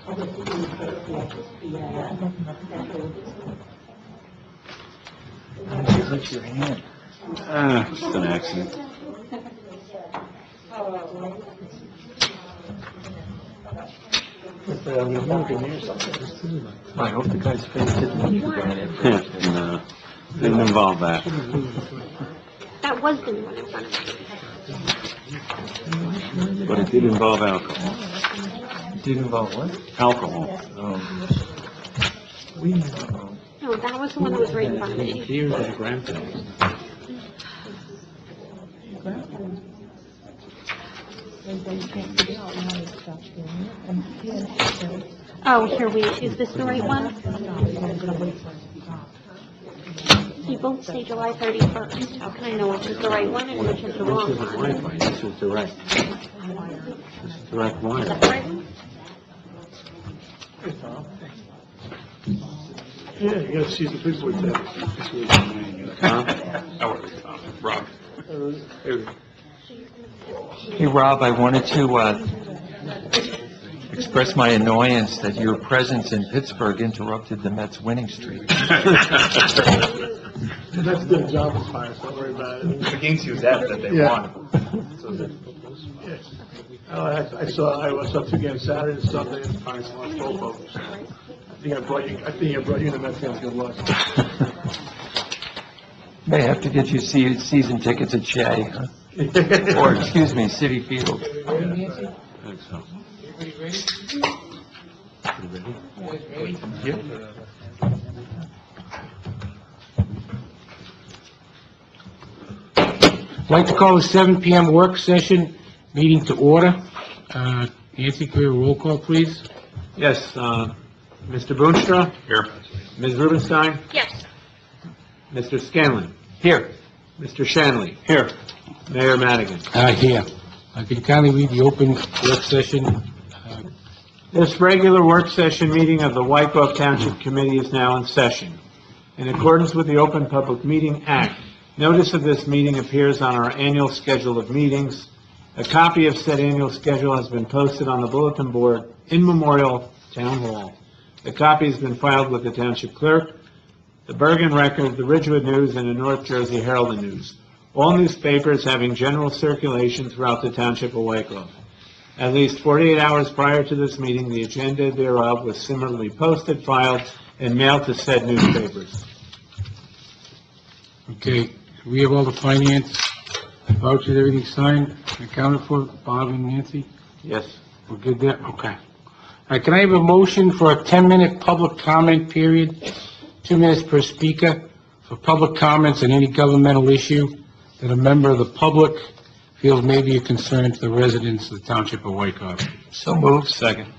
Hurt your hand. Just an accident. I hope the guy's face didn't leave you going in. No, didn't involve that. That was the one in front of me. But it did involve alcohol. Did involve what? Alcohol. We know. No, that was the one that was right in front of me. Here's the grandparents. Oh, is this the right one? You both say July 31st. How can I know which is the right one and which is the wrong one? This is direct. This is direct line. Is that the right one? Yeah, you gotta see the people with that. Rob. Hey, Rob, I wanted to express my annoyance that your presence in Pittsburgh interrupted the Mets' winning streak. That's the job is fine, so don't worry about it. The games he was at that they Yeah. won. So Yes. I saw 2 games Saturday and Sunday, and fine, so I lost both of them. I think I brought you the Mets fans good luck. May have to get you season tickets at Shea, huh? Or, excuse me, City Field. I think so. Yep. I'd like to call the 7 p.m. work session meeting to order. Nancy, can we have a roll call, please? Yes, Mr. Boonstra? Here. Ms. Rubenstein? Yes. Mr. Scanlon? Here. Mr. Shanley? Here. Mayor Madigan? Here. Can you kindly leave the open work session? This regular work session meeting of the Wykoff Township Committee is now in session. In accordance with the Open Public Meeting Act, notice of this meeting appears on our annual schedule of meetings. A copy of said annual schedule has been posted on the bulletin board in Memorial Town Hall. The copy has been filed with the Township Clerk, the Bergen Record, the Ridgewood News, and the North Jersey Herald and News, all newspapers having general circulation throughout the Township of Wykoff. At least 48 hours prior to this meeting, the agenda thereof was similarly posted, filed, and mailed to said newspapers. Okay, we have all the finance vouchers, everything signed, accounted for, Bob and Nancy? Yes. We're good there? Okay. All right, can I have a motion for a 10-minute public comment period, 2 minutes per speaker, for public comments on any governmental issue that a member of the public feels may be a concern to the residents of the Township of Wykoff? So moved. Second.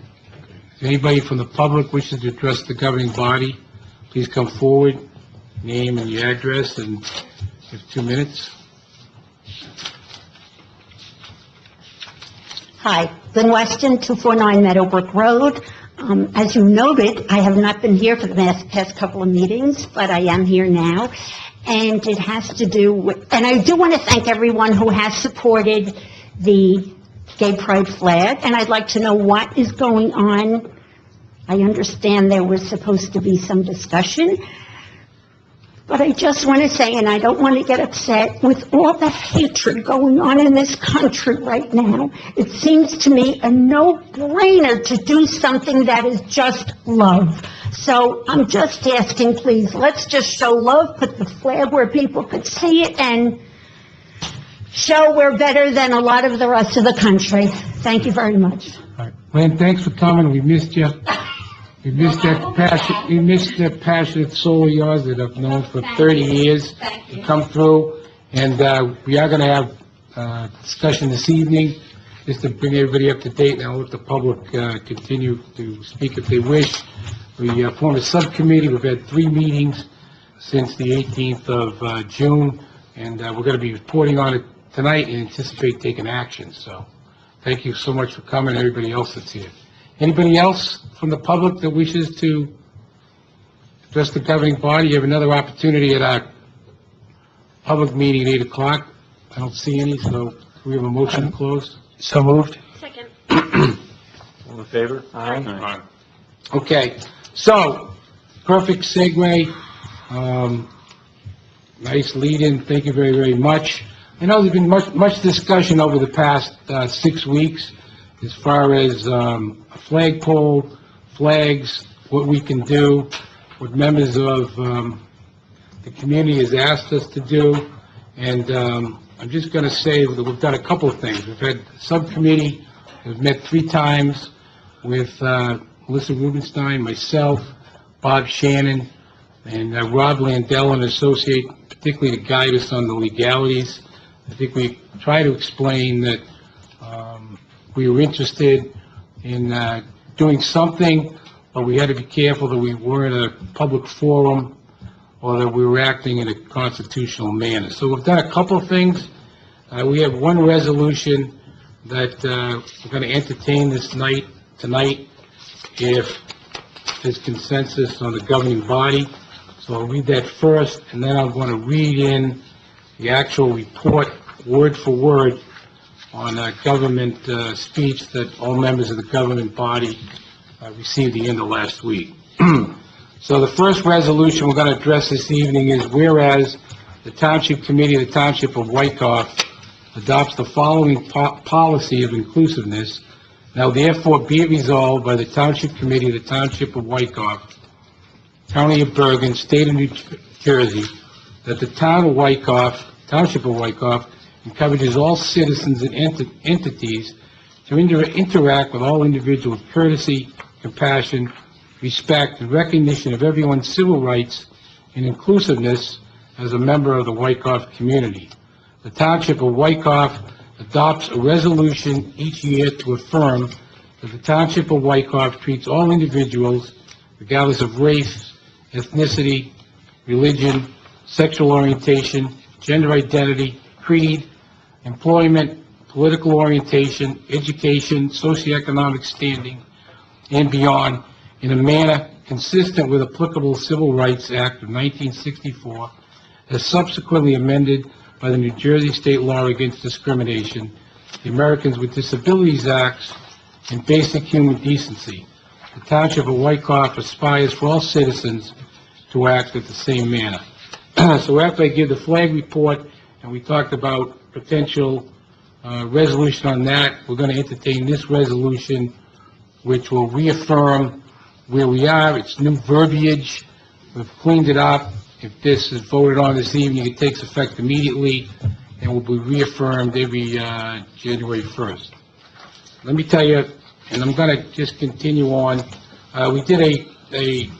If anybody from the public wishes to address the governing body, please come forward, name and your address, and you have 2 minutes. Hi, Lynn Weston, 249 Meadowbrook Road. As you noted, I have not been here for the past couple of meetings, but I am here now. And it has to do with, and I do want to thank everyone who has supported the gay pride flag, and I'd like to know what is going on. I understand there was supposed to be some discussion, but I just want to say, and I don't want to get upset, with all the hatred going on in this country right now, it seems to me a no-brainer to do something that is just love. So I'm just asking, please, let's just show love, put the flag where people could see it, and show we're better than a lot of the rest of the country. Thank you very much. All right. Lynn, thanks for coming. We missed you. We missed that passionate soul of yours that I've known for 30 years to come through. And we are going to have discussion this evening, just to bring everybody up to date, and I'll let the public continue to speak if they wish. We formed a subcommittee. We've had 3 meetings since the 18th of June, and we're going to be reporting on it tonight and anticipate taking action. So thank you so much for coming, everybody else that's here. Anybody else from the public that wishes to address the governing body? You have another opportunity at our public meeting at 8 o'clock. I don't see any, so we have a motion to close. So moved. Second. All in favor? Aye. Okay, so, perfect segue, nice lead-in, thank you very, very much. I know there's been much discussion over the past 6 weeks as far as a flagpole, flags, what we can do, what members of the community has asked us to do, and I'm just going to say that we've done a couple of things. We've had a subcommittee, we've met 3 times with Melissa Rubenstein, myself, Bob Shannon, and Rob Landell, an associate, particularly to guide us on the legalities. I think we try to explain that we were interested in doing something, but we had to be careful that we weren't a public forum or that we were acting in a constitutional manner. So we've done a couple of things. We have one resolution that we're going to entertain tonight, if there's consensus on the governing body. So I'll read that first, and then I'm going to read in the actual report, word for word, on government speech that all members of the government body received the end of last week. So the first resolution we're going to address this evening is, whereas the Township Committee of the Township of Wykoff adopts the following policy of inclusiveness, now therefore be it resolved by the Township Committee of the Township of Wykoff, County of Bergen, State of New Jersey, that the Town of Wykoff, Township of Wykoff, encourages all citizens and entities to interact with all individuals with courtesy, compassion, respect, and recognition of everyone's civil rights and inclusiveness as a member of the Wykoff community. The Township of Wykoff adopts a resolution each year to affirm that the Township of Wykoff treats all individuals, regardless of race, ethnicity, religion, sexual orientation, gender identity, creed, employment, political orientation, education, socioeconomic standing, and beyond, in a manner consistent with applicable Civil Rights Act of 1964, as subsequently amended by the New Jersey State Law Against Discrimination, the Americans with Disabilities Act, and basic human decency. The Township of Wykoff aspires for all citizens to act in the same manner. So after I give the flag report, and we talked about potential resolution on that, we're going to entertain this resolution, which will reaffirm where we are. It's new verbiage. We've cleaned it up. If this is voted on this evening, it takes effect immediately and will be reaffirmed every January 1st. Let me tell you, and I'm going to just continue on. We did a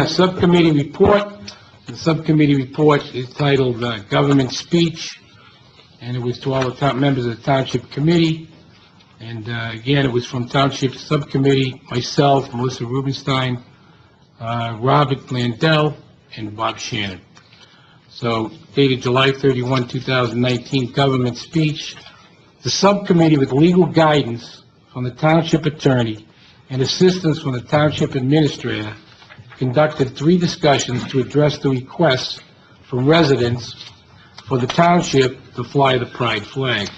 subcommittee report. The subcommittee report is titled Government Speech, and it was to all the top members of the Township Committee. And again, it was from Township Subcommittee, myself, Melissa Rubenstein, Robert Landell, and Bob Shannon. So, dated July 31, 2019, government speech. The subcommittee, with legal guidance from the Township Attorney and assistance from the Township Administrator, conducted 3 discussions to address the requests from residents for the Township to fly the pride flag.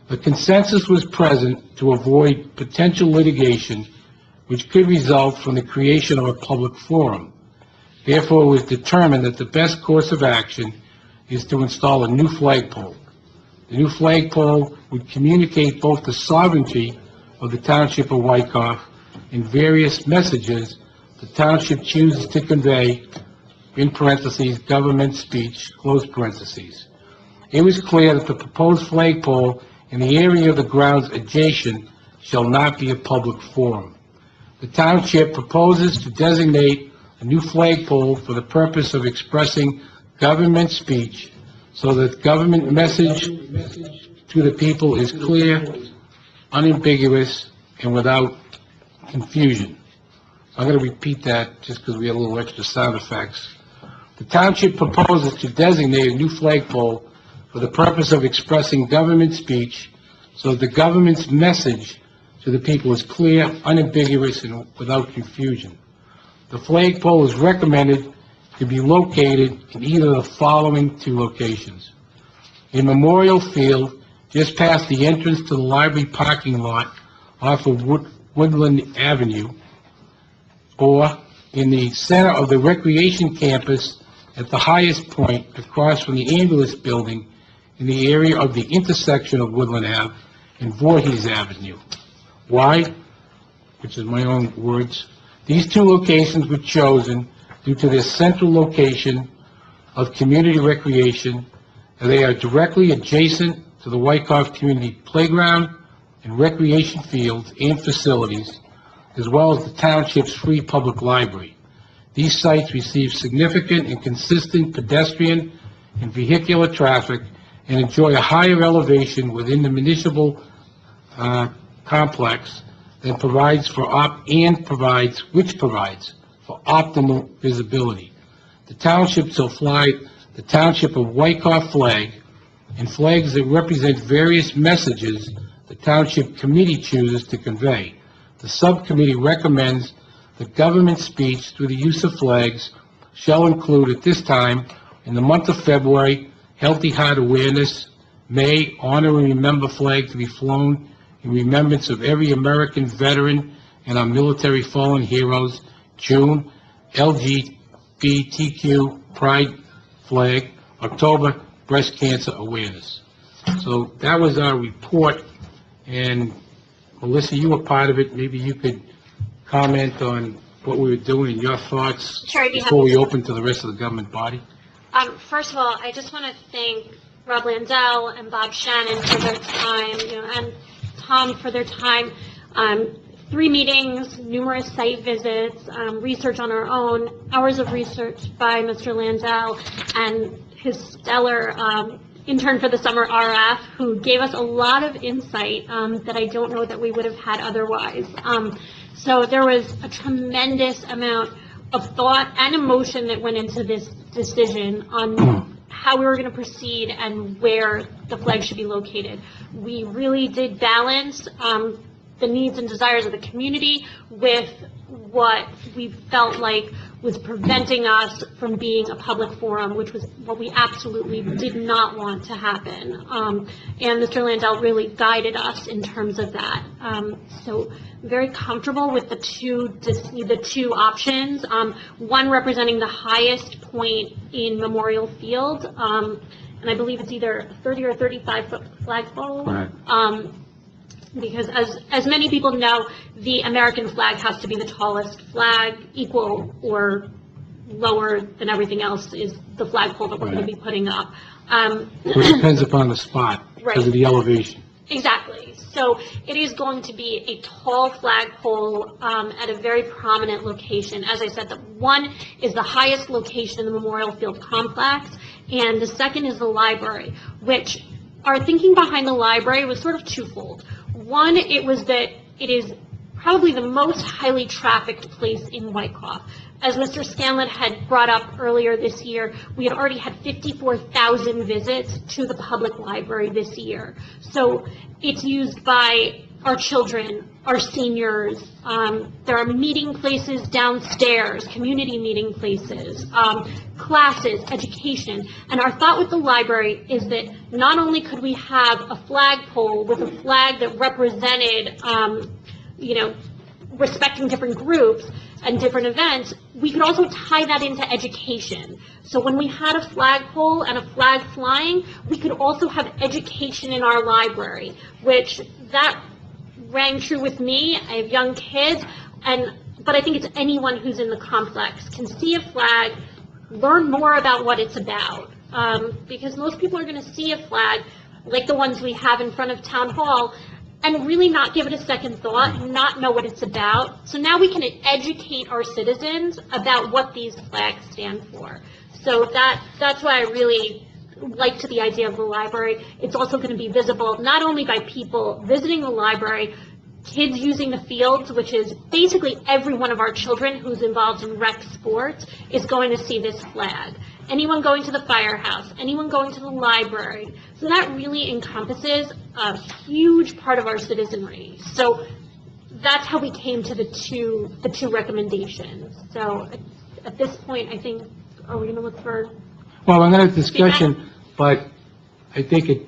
The consensus was present to avoid potential litigation which could result from the creation of a public forum. Therefore, it was determined that the best course of action is to install a new flagpole. The new flagpole would communicate both the sovereignty of the Township of Wykoff and various messages the Township chooses to convey, in parentheses, government speech, close parentheses. It was clear that the proposed flagpole in the area of the grounds adjacent shall not be a public forum. The Township proposes to designate a new flagpole for the purpose of expressing government speech so that government message to the people is clear, unambiguous, and without confusion. I'm going to repeat that just because we have a little extra sound effects. The Township proposes to designate a new flagpole for the purpose of expressing government speech so that the government's message to the people is clear, unambiguous, and without confusion. The flagpole is recommended to be located in either of the following 2 locations: a memorial field just past the entrance to the library parking lot off of Woodland Avenue, or in the center of the recreation campus at the highest point across from the ambulance building in the area of the intersection of Woodland Ave and Voorhees Avenue. Why? Which is my own words. These two locations were chosen due to their central location of community recreation, and they are directly adjacent to the Wyckoff Community Playground and recreation fields and facilities, as well as the township's free public library. These sites receive significant and consistent pedestrian and vehicular traffic and enjoy a higher elevation within the municipal complex that provides for optimal visibility. The township shall fly the Township of Wyckoff flag and flags that represent various messages the Township Committee chooses to convey. The subcommittee recommends that government speech through the use of flags shall include at this time, in the month of February, Healthy Heart Awareness, May, Honor and Remember flag to be flown in remembrance of every American veteran and our military fallen heroes, June, LGBTQ Pride flag, October, Breast Cancer Awareness. So that was our report, and Melissa, you were part of it. Maybe you could comment on what we were doing and your thoughts Sure, I'd be before we happy to. open to the rest of the government body. First of all, I just want to thank Rob Landell and Bob Shannon for their time, and Tom for their time. 3 meetings, numerous site visits, research on our own, hours of research by Mr. Landell, and his stellar intern for the summer, RF, who gave us a lot of insight that I don't know that we would have had otherwise. So there was a tremendous amount of thought and emotion that went into this decision on how we were going to proceed and where the flag should be located. We really did balance the needs and desires of the community with what we felt like was preventing us from being a public forum, which was what we absolutely did not want to happen. And Mr. Landell really guided us in terms of that. So very comfortable with the two options, one representing the highest point in Memorial Field, and I believe it's either a 30 or 35-foot flagpole. Right. Because as many people know, the American flag has to be the tallest flag, equal or lower than everything else is the flagpole that we're going to be putting up. Which depends upon the spot because of the elevation. Exactly. So it is going to be a tall flagpole at a very prominent location. As I said, the one is the highest location in the Memorial Field complex, and the second is the library, which our thinking behind the library was sort of twofold. One, it was that it is probably the most highly trafficked place in Wyckoff. As Mr. Scanlon had brought up earlier this year, we had already had 54,000 visits to the public library this year. So it's used by our children, our seniors. There are meeting places downstairs, community meeting places, classes, education. And our thought with the library is that not only could we have a flagpole with a flag that represented, respecting different groups and different events, we could also tie that into education. So when we had a flagpole and a flag flying, we could also have education in our library, which that rang true with me. I have young kids, but I think it's anyone who's in the complex can see a flag, learn more about what it's about, because most people are going to see a flag like the ones we have in front of Town Hall and really not give it a second thought, not know what it's about. So now we can educate our citizens about what these flags stand for. So that's why I really liked the idea of the library. It's also going to be visible not only by people visiting the library, kids using the fields, which is basically every one of our children who's involved in rec sports is going to see this flag. Anyone going to the firehouse, anyone going to the library. So that really encompasses a huge part of our citizenry. So that's how we came to the two recommendations. So at this point, I think, are we going to look for? Well, I'm going to have a discussion, but I think it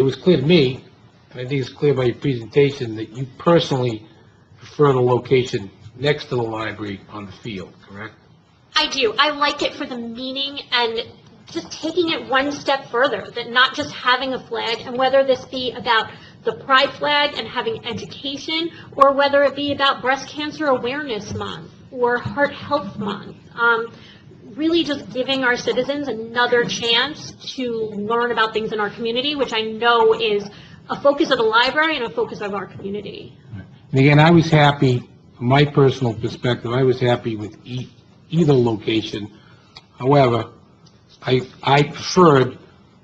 was clear to me, and I think it's clear by your presentation, that you personally prefer the location next to the library on the field, correct? I do. I like it for the meaning and just taking it one step further, that not just having a flag, and whether this be about the pride flag and having education, or whether it be about breast cancer awareness month or heart health month. Really just giving our citizens another chance to learn about things in our community, which I know is a focus of the library and a focus of our community. And again, I was happy, from my personal perspective, I was happy with either location. However, I preferred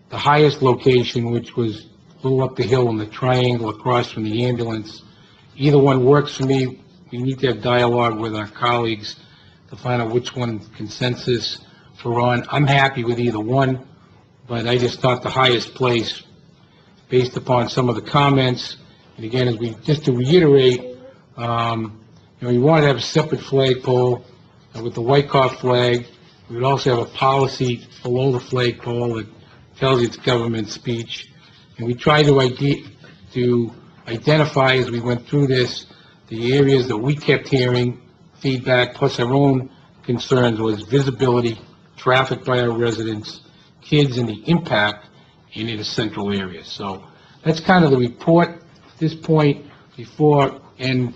the highest location, which was a little up the hill in the triangle across from the ambulance. Either one works for me. We need to have dialogue with our colleagues to find out which one consensus we're on. I'm happy with either one, but I just thought the highest place, based upon some of the comments, and again, just to reiterate, we want to have a separate flagpole with the Wyckoff flag. We would also have a policy below the flagpole that tells you it's government speech. And we tried to identify, as we went through this, the areas that we kept hearing feedback, plus our own concerns, was visibility, traffic by our residents, kids, and the impact in the central area. So that's kind of the report at this point. And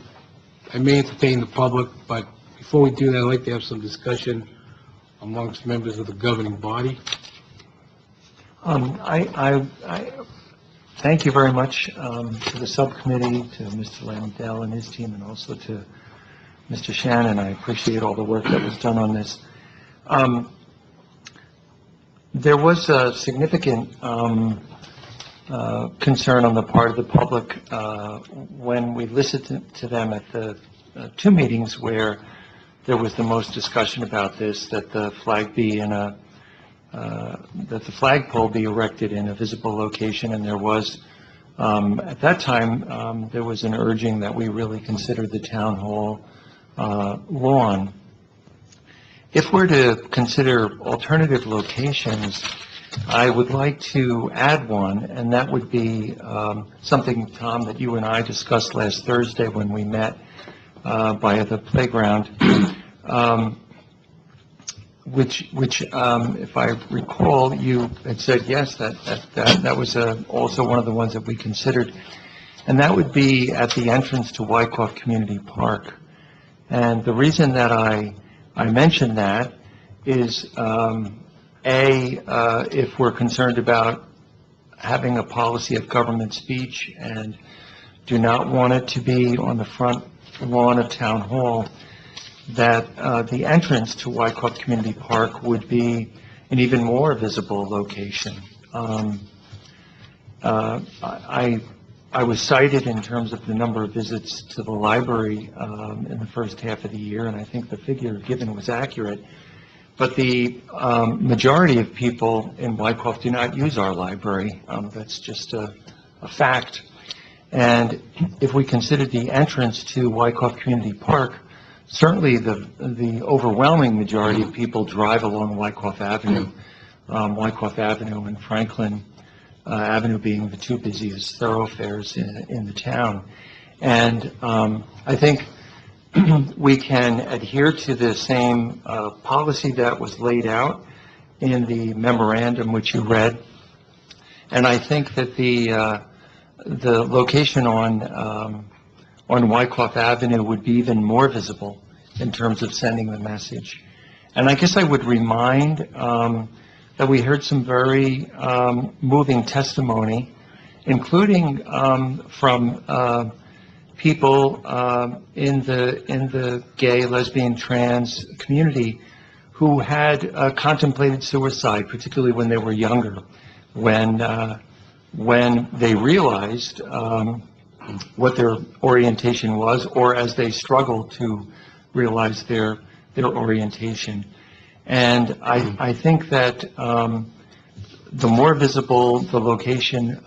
I may entertain the public, but before we do that, I'd like to have some discussion amongst members of the governing body. I thank you very much to the subcommittee, to Mr. Landell and his team, and also to Mr. Shannon. I appreciate all the work that was done on this. There was a significant concern on the part of the public when we listened to them at the two meetings where there was the most discussion about this, that the flag be in that the flagpole be erected in a visible location, and there was, at that time, there was an urging that we really consider the town hall lawn. If we're to consider alternative locations, I would like to add one, and that would be something, Tom, that you and I discussed last Thursday when we met by the playground, which if I recall, you had said yes, that was also one of the ones that we considered, and that would be at the entrance to Wyckoff Community Park. And the reason that I mentioned that is, if we're concerned about having a policy of government speech and do not want it to be on the front lawn of Town Hall, that the entrance to Wyckoff Community Park would be an even more visible location. I was cited in terms of the number of visits to the library in the first half of the year, and I think the figure given was accurate. But the majority of people in Wyckoff do not use our library. That's just a fact. And if we consider the entrance to Wyckoff Community Park, certainly the overwhelming majority of people drive along Wyckoff Avenue and Franklin Avenue being the two busiest thoroughfares in the town. And I think we can adhere to the same policy that was laid out in the memorandum which you read. And I think that the location on Wyckoff Avenue would be even more visible in terms of sending the message. And I guess I would remind that we heard some very moving testimony, including from people in the gay, lesbian, trans community who had contemplated suicide, particularly when they were younger, when they realized what their orientation was, or as they struggled to realize their orientation. And I think that the more visible the location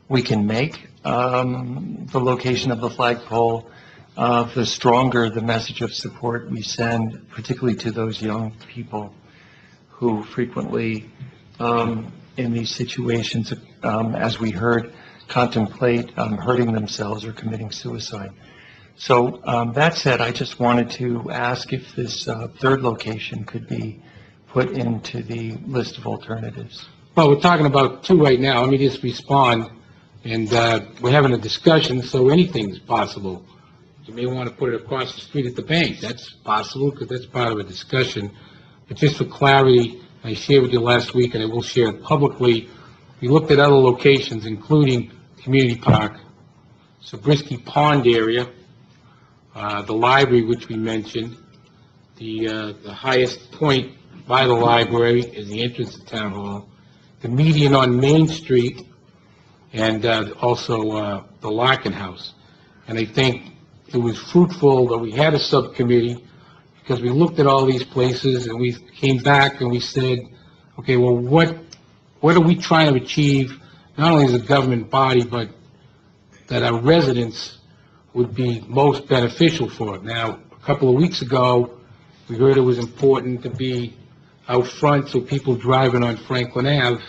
we can make the location of the flagpole, the stronger the message of support we send, particularly to those young people who frequently in these situations, as we heard, contemplate hurting themselves or committing suicide. So that said, I just wanted to ask if this third location could be put into the list of alternatives. Well, we're talking about two right now. Let me just respond. And we're having a discussion, so anything's possible. You may want to put it across the street at the bank. That's possible, because that's part of a discussion. But just for clarity, I shared with you last week, and I will share it publicly, we looked at other locations, including Community Park, Zabriskie Pond area, the library, which we mentioned. The highest point by the library is the entrance to Town Hall. The median on Main Street, and also the Larkin House. And I think it was fruitful that we had a subcommittee, because we looked at all these places, and we came back and we said, okay, well, what are we trying to achieve, not only as a government body, but that our residents would be most beneficial for it. Now, a couple of weeks ago, we heard it was important to be out front so people driving on Franklin Ave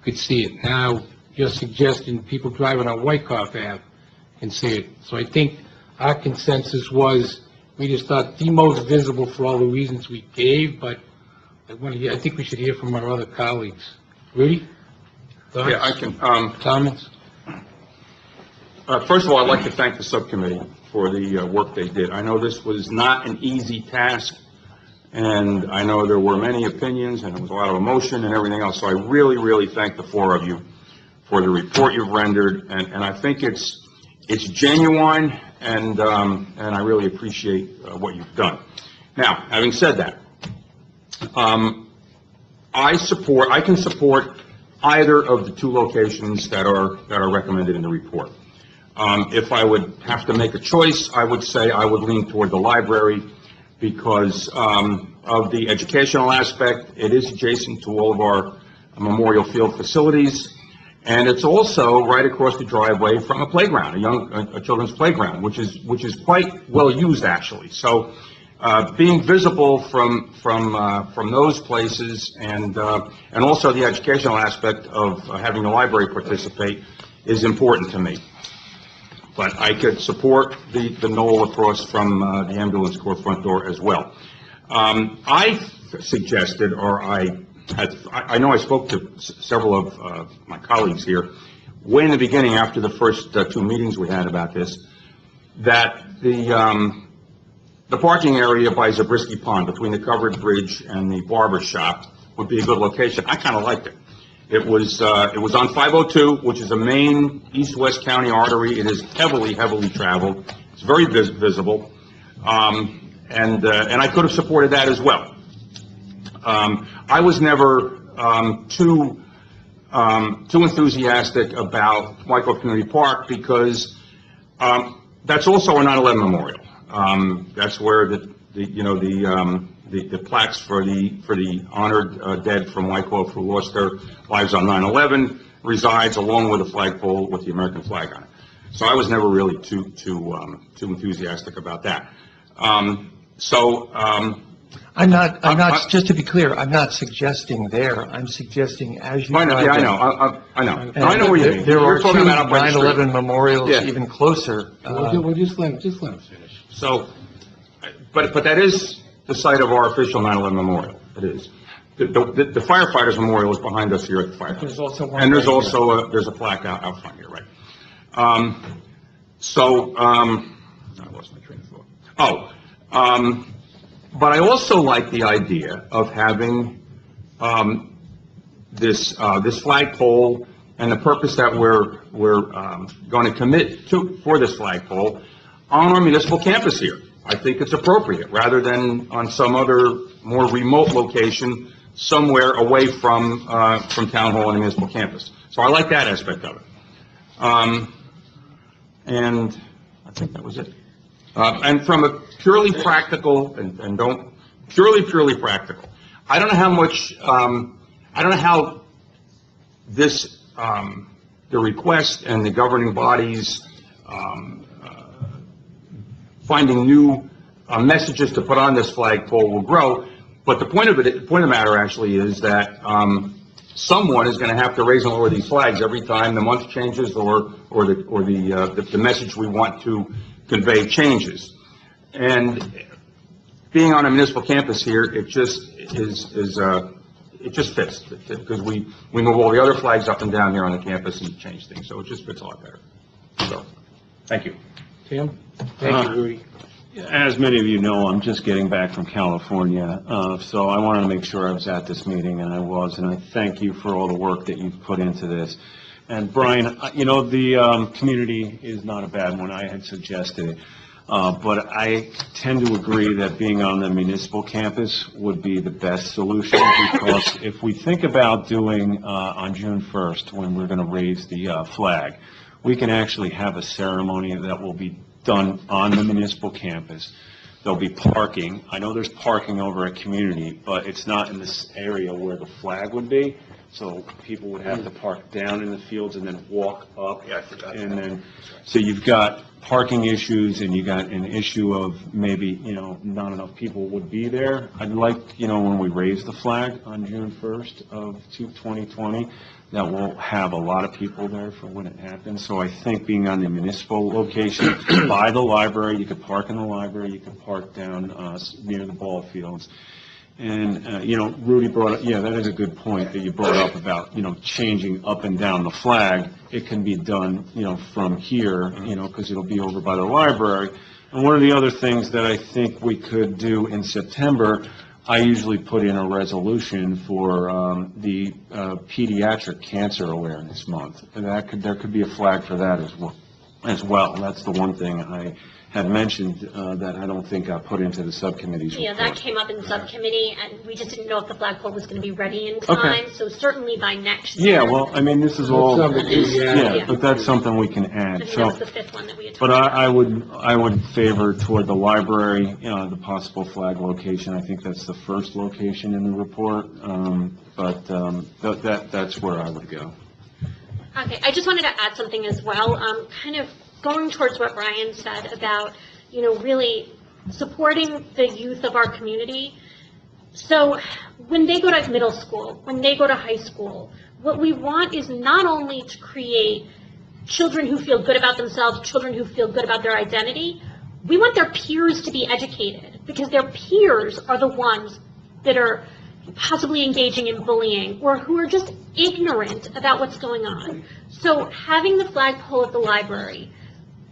could see it. Now, you're suggesting people driving on Wyckoff Ave can see it. So I think our consensus was, we just thought the most visible for all the reasons we gave, but I think we should hear from our other colleagues. Rudy? Thoughts? Yeah, I can, Comments? first of all, I'd like to thank the subcommittee for the work they did. I know this was not an easy task, and I know there were many opinions, and there was a lot of emotion and everything else, so I really, really thank the four of you for the report you've rendered, and I think it's genuine, and I really appreciate what you've done. Now, having said that, I can support either of the two locations that are recommended in the report. If I would have to make a choice, I would say I would lean toward the library because of the educational aspect. It is adjacent to all of our Memorial Field facilities, and it's also right across the driveway from a playground, a children's playground, which is quite well used actually. So being visible from those places, and also the educational aspect of having the library participate is important to me. But I could support the knoll across from the ambulance corps front door as well. I suggested, or I know I spoke to several of my colleagues here way in the beginning after the first two meetings we had about this, that the parking area by Zabriskie Pond between the covered bridge and the barber shop would be a good location. I kind of liked it. It was on 502, which is a main east-west county artery. It is heavily traveled. It's very visible, and I could have supported that as well. I was never too enthusiastic about Wyckoff Community Park because that's also a 9/11 memorial. That's where the plaques for the honored dead from Wyckoff who lost their lives on 9/11 resides, along with a flagpole with the American flag on it. So I was never really too enthusiastic about that. I'm not, just to be clear, I'm not suggesting there. I'm suggesting as you. I know, yeah, I know. I know where you mean. There are You're talking two about up by the street. 9/11 memorials Yeah. even closer. We'll just let him finish. So, but that is the site of our official 9/11 memorial. It is. The firefighters memorial is behind us here at the firehouse. There's also one. And there's right also there's a plaque out front here, right? I lost my train of thought. But I also like the idea of having this flagpole, and the purpose that we're going to commit to for this flagpole on our municipal campus here. I think it's appropriate, rather than on some other more remote location somewhere away from Town Hall and the municipal campus. So I like that aspect of it. And I think that was it. And from a purely practical, purely practical, I don't know how much, I don't know how this, the request and the governing bodies finding new messages to put on this flagpole will grow, but the point of the matter actually is that someone is going to have to raise and lower these flags every time the month changes or the message we want to convey changes. And being on a municipal campus here, it just it just fits, because we move all the other flags up and down here on the campus and change things, so it just fits a lot better. So, thank you. Tim? Thank you, Rudy. As many of you know, I'm just getting back from California, so I wanted to make sure I was at this meeting, and I was, and I thank you for all the work that you've put into this. And Brian, you know, the community is not a bad one. I had suggested it. But I tend to agree that being on the municipal campus would be the best solution, because if we think about doing on June 1st, when we're going to raise the flag, we can actually have a ceremony that will be done on the municipal campus. There'll be parking. I know there's parking over at community, but it's not in this area where the flag would be. So people would have to park down in the fields and then walk up. Yeah, I forgot. And then, so you've got parking issues, and you got an issue of maybe, you know, not enough people would be there. I'd like, you know, when we raise the flag on June 1st of 2020, that we'll have a lot of people there for when it happens. So I think being on the municipal location by the library, you could park in the library, you could park down near the ball fields. And, you know, Rudy brought up, yeah, that is a good point that you brought up about, you know, changing up and down the flag. It can be done, you know, from here, you know, because it'll be over by the library. And one of the other things that I think we could do in September, I usually put in a resolution for the Pediatric Cancer Awareness Month. And there could be a flag for that as well. That's the one thing I had mentioned that I don't think got put into the subcommittee's report. Yeah, that came up in subcommittee, and we just didn't know if the flagpole was going to be ready in time. Okay. So certainly by next year. Yeah, well, I mean, this is all, yeah, but that's something we can I add. think So, that was the fifth one that we had but talked about. I would favor toward the library, the possible flag location. I think that's the first location in the report, but that's where I would go. Okay, I just wanted to add something as well, kind of going towards what Brian said about, you know, really supporting the youth of our community. So when they go to middle school, when they go to high school, what we want is not only to create children who feel good about themselves, children who feel good about their identity, we want their peers to be educated, because their peers are the ones that are possibly engaging in bullying or who are just ignorant about what's going on. So having the flagpole at the library,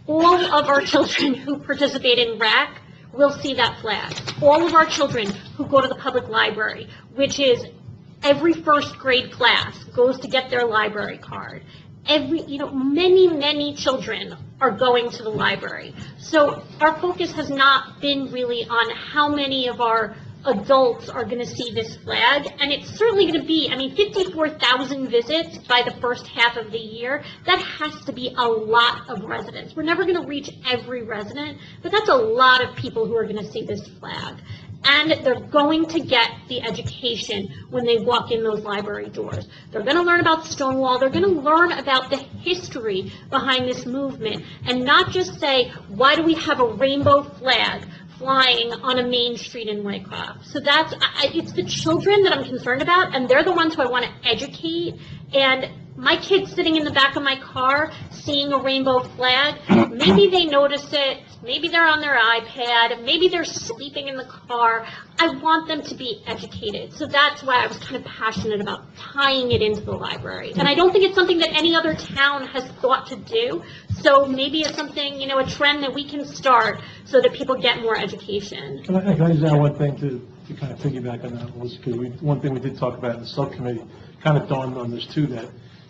all of our children who participate in RAC will see that flag. All of our children who go to the public library, which is every first grade class goes to get their library card. Many children are going to the library. So our focus has not been really on how many of our adults are going to see this flag, and it's certainly going to be, 54,000 visits by the first half of the year. That has to be a lot of residents. We're never going to reach every resident, but that's a lot of people who are going to see this flag. And they're going to get the education when they walk in those library doors. They're going to learn about Stonewall. They're going to learn about the history behind this movement, and not just say, why do we have a rainbow flag flying on a main street in Wyckoff? So it's the children that I'm concerned about, and they're the ones who I want to educate. And my kids sitting in the back of my car seeing a rainbow flag, maybe they notice it, maybe they're on their iPad, maybe they're sleeping in the car. I want them to be educated. So that's why I was kind of passionate about tying it into the library. And I don't think it's something that any other town has thought to do. So maybe it's something, a trend that we can start so that people get more education. Can I just add one thing to kind of piggyback on that, was because one thing we did talk about in the subcommittee kind of dawned on us too, that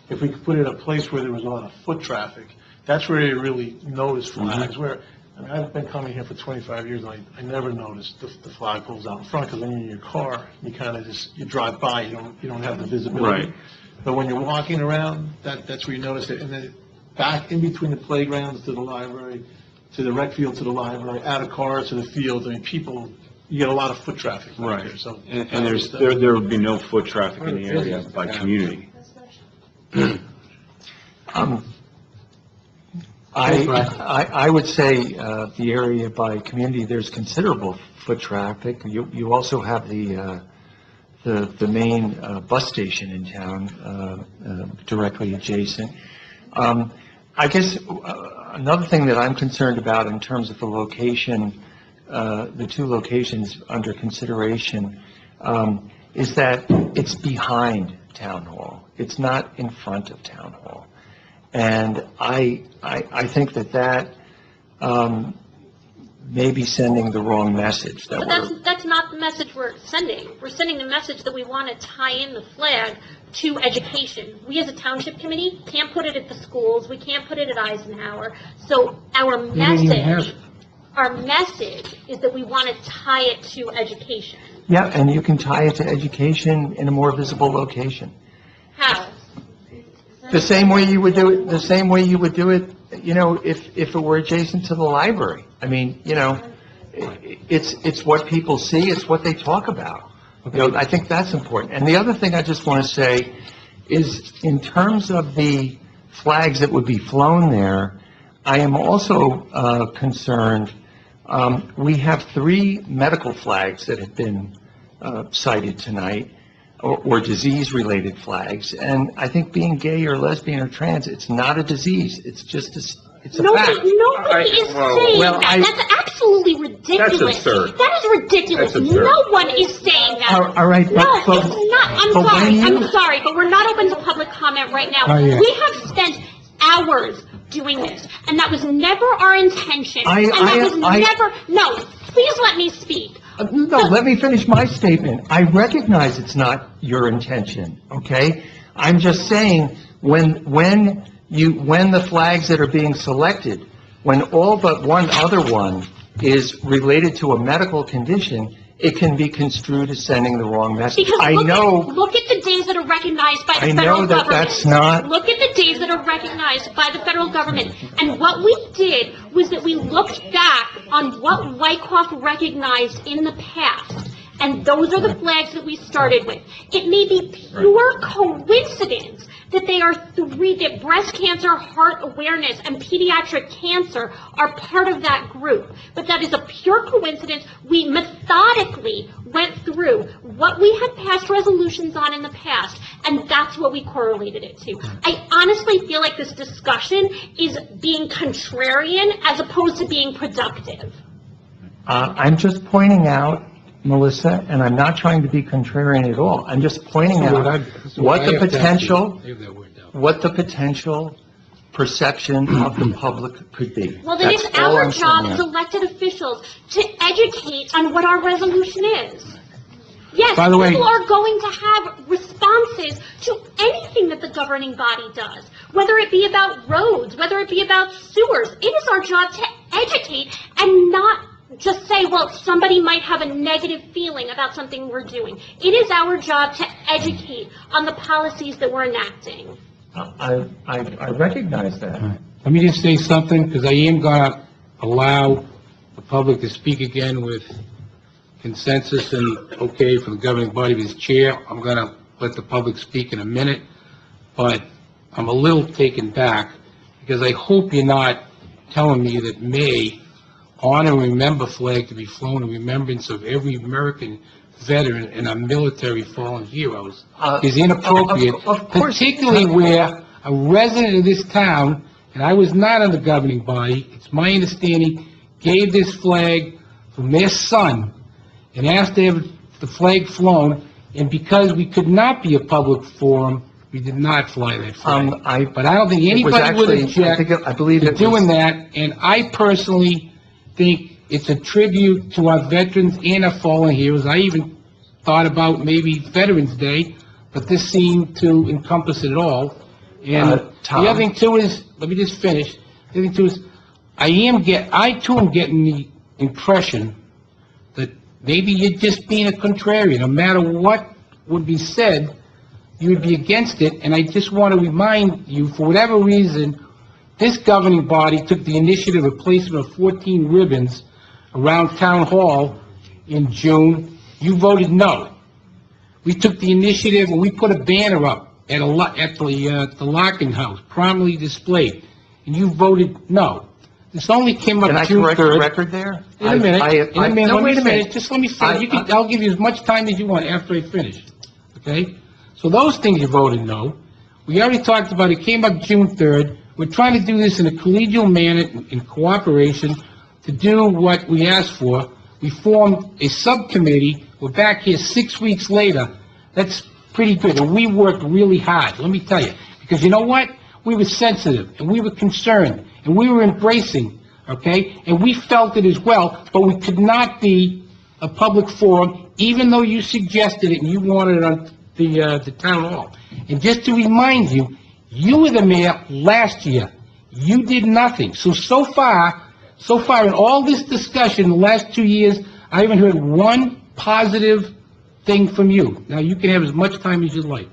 if we could put it in a place where there was a lot of foot traffic, that's where you really notice flags. Where I've been coming here for 25 years, and I never noticed the flagpoles out in front, because when you're in your car, you kind of you drive by, you don't have the visibility. Right. But when you're walking around, that's where you notice it. And then back in between the playgrounds to the library, to the rec field to the library, out of cars to the field, people, you get a lot of foot traffic right there. So, And there would be no foot traffic in the area by community. I would say the area by community, there's considerable foot traffic. You also have the main bus station in town directly adjacent. I guess another thing that I'm concerned about in terms of the location, the two locations under consideration, is that it's behind Town Hall. It's not in front of Town Hall. And I think that may be sending the wrong message. But that's not the message we're sending. We're sending the message that we want to tie in the flag to education. We as a township committee can't put it at the schools, we can't put it at Eisenhower. So our message is that we want to tie it to education. Yeah, and you can tie it to education in a more visible location. How? The same way you would do it, if it were adjacent to the library. I mean, it's what people see, it's what they talk about. I think that's important. And the other thing I just want to say is, in terms of the flags that would be flown there, I am also concerned. We have 3 medical flags that have been cited tonight, or disease-related flags. And I think being gay or lesbian or trans, it's not a disease. It's just it's a fact. Nobody is saying that. That's absolutely ridiculous. That's absurd. That is ridiculous. That's absurd. No one is saying that. All right, No, it's not. I'm but sorry, but we're not open to public comment right now. Oh, yeah. We have spent hours doing this, and that was never our intention. No, please let me speak. No, let me finish my statement. I recognize it's not your intention, okay? I'm just saying, when the flags that are being selected, when all but one other one is related to a medical condition, it can be construed as sending the wrong message. Because I know. Look at the days that are recognized by the I federal know that government. that's not. Look at the days that are recognized by the federal government. And what we did was that we looked back on what Wyckoff recognized in the past. And those are the flags that we started with. It may be pure coincidence that they are 3, that breast cancer, heart awareness, and pediatric cancer are part of that group. But that is a pure coincidence. We methodically went through what we had passed resolutions on in the past, and that's what we correlated it to. I honestly feel like this discussion is being contrarian as opposed to being productive. I'm just pointing out, Melissa, and I'm not trying to be contrarian at all. I'm just pointing out what the potential perception of the public could be. Well, then it's our job as elected officials to educate on what our resolution is. Yes, By the way, people are going to have responses to anything that the governing body does, whether it be about roads, whether it be about sewers. It is our job to educate and not just say, well, somebody might have a negative feeling about something we're doing. It is our job to educate on the policies that we're enacting. I recognize that. Let me just say something, because I am going to allow the public to speak again with consensus and okay for the governing body of his chair. I'm going to let the public speak in a minute, but I'm a little taken back, because I hope you're not telling me that May honor and remember flag to be flown in remembrance of every American veteran and our military fallen heroes is inappropriate, of course. particularly where a resident of this town, and I was not on the governing body, it's my understanding, gave this flag from their son and asked to have the flag flown, and because we could not be a public forum, we did not fly that flag. But I don't think anybody would object to doing that, and I personally think it's a tribute to our veterans and our fallen heroes. I even thought about maybe Veterans Day, but this seemed to encompass it all. And the other thing too is, let me just finish. The other thing too is, I too am getting the impression that maybe you're just being a contrarian. No matter what would be said, you would be against it. And I just want to remind you, for whatever reason, this governing body took the initiative of placement of 14 ribbons around Town Hall in June. You voted no. We took the initiative and we put a banner up at the Larkin House, prominently displayed, and you voted no. This only came up June 3rd. Can I correct the record there? In a minute. No, wait a minute. Just let me finish. I'll give you as much time as you want after I finish, okay? So those things you voted no. We already talked about, it came up June 3rd. We're trying to do this in a collegial manner, in cooperation, to do what we asked for. We formed a subcommittee. We're back here 6 weeks later. That's pretty good, and we worked really hard, let me tell you. Because you know what? We were sensitive, and we were concerned, and we were embracing, okay? And we felt it as well, but we could not be a public forum, even though you suggested it and you wanted it on the town hall. And just to remind you, you were the mayor last year. You did nothing. So far in all this discussion, the last 2 years, I haven't heard one positive thing from you. Now, you can have as much time as you like.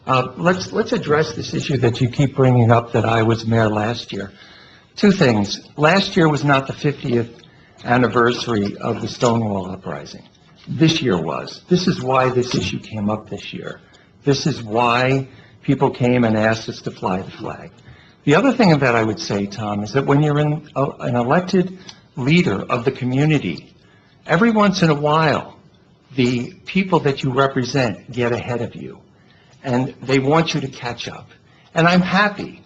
Let's address this issue that you keep bringing up, that I was mayor last year. Two things. Last year was not the 50th anniversary of the Stonewall Uprising. This year was. This is why this issue came up this year. This is why people came and asked us to fly the flag. The other thing that I would say, Tom, is that when you're an elected leader of the community, every once in a while, the people that you represent get ahead of you, and they want you to catch up. And I'm happy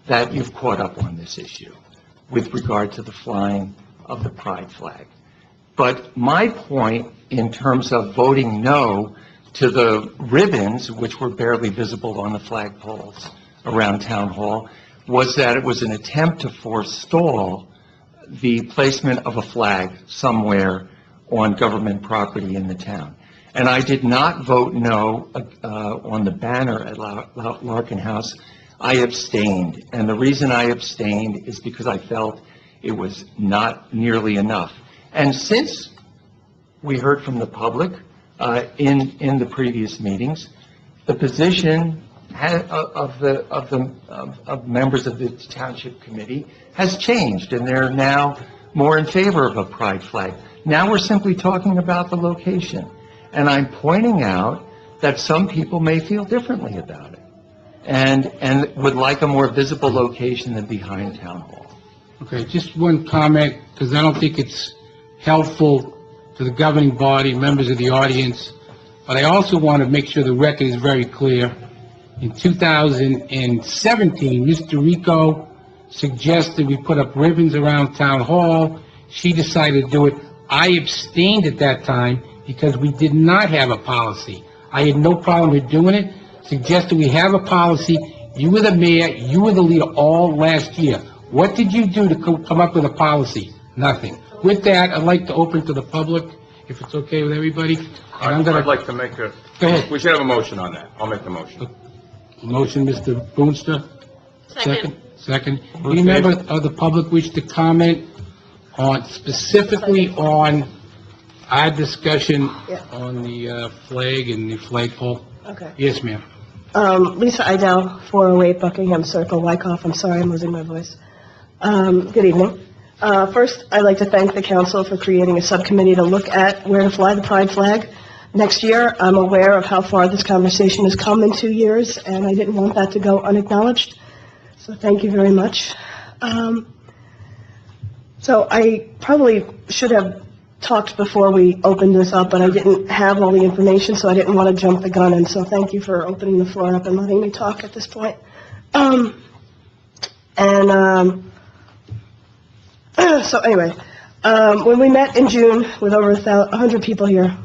that you've caught up on this issue with regard to the flying of the pride flag. But my point in terms of voting no to the ribbons, which were barely visible on the flagpoles around Town Hall, was that it was an attempt to forestall the placement of a flag somewhere on government property in the town. And I did not vote no on the banner at Larkin House. I abstained. And the reason I abstained is because I felt it was not nearly enough. And since we heard from the public in the previous meetings, the position of members of the Township Committee has changed, and they're now more in favor of a pride flag. Now we're simply talking about the location. And I'm pointing out that some people may feel differently about it and would like a more visible location than behind Town Hall. Okay, just one comment, because I don't think it's helpful to the governing body, members of the audience, but I also want to make sure the record is very clear. In 2017, Mr. Rico suggested we put up ribbons around Town Hall. She decided to do it. I abstained at that time because we did not have a policy. I had no problem with doing it, suggested we have a policy. You were the mayor, you were the leader all last year. What did you do to come up with a policy? Nothing. With that, I'd like to open to the public, if it's okay with everybody. And I'd like to make a... Go ahead. We should have a motion on that. I'll make the motion. Motion, Mr. Boonstra? Second. Second. Any member of the public wish to comment on, specifically on our discussion on the flag and the flagpole? Okay. Yes, ma'am. Lisa Idell, 408 Buckingham Circle, Wyckoff. I'm sorry, I'm losing my voice. Good evening. First, I'd like to thank the council for creating a subcommittee to look at where to fly the pride flag next year. I'm aware of how far this conversation has come in 2 years, and I didn't want that to go unacknowledged. So thank you very much. So I probably should have talked before we opened this up, but I didn't have all the information, so I didn't want to jump the gun, and so thank you for opening the floor up and letting me talk at this point. So anyway, when we met in June with over 100 people here,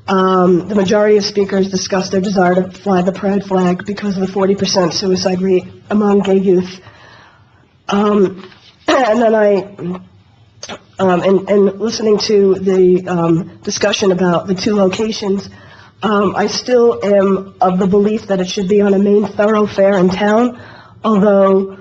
the majority of speakers discussed their desire to fly the pride flag because of the 40% suicide rate among gay youth. And then and listening to the discussion about the two locations, I still am of the belief that it should be on a main thoroughfare in town, although,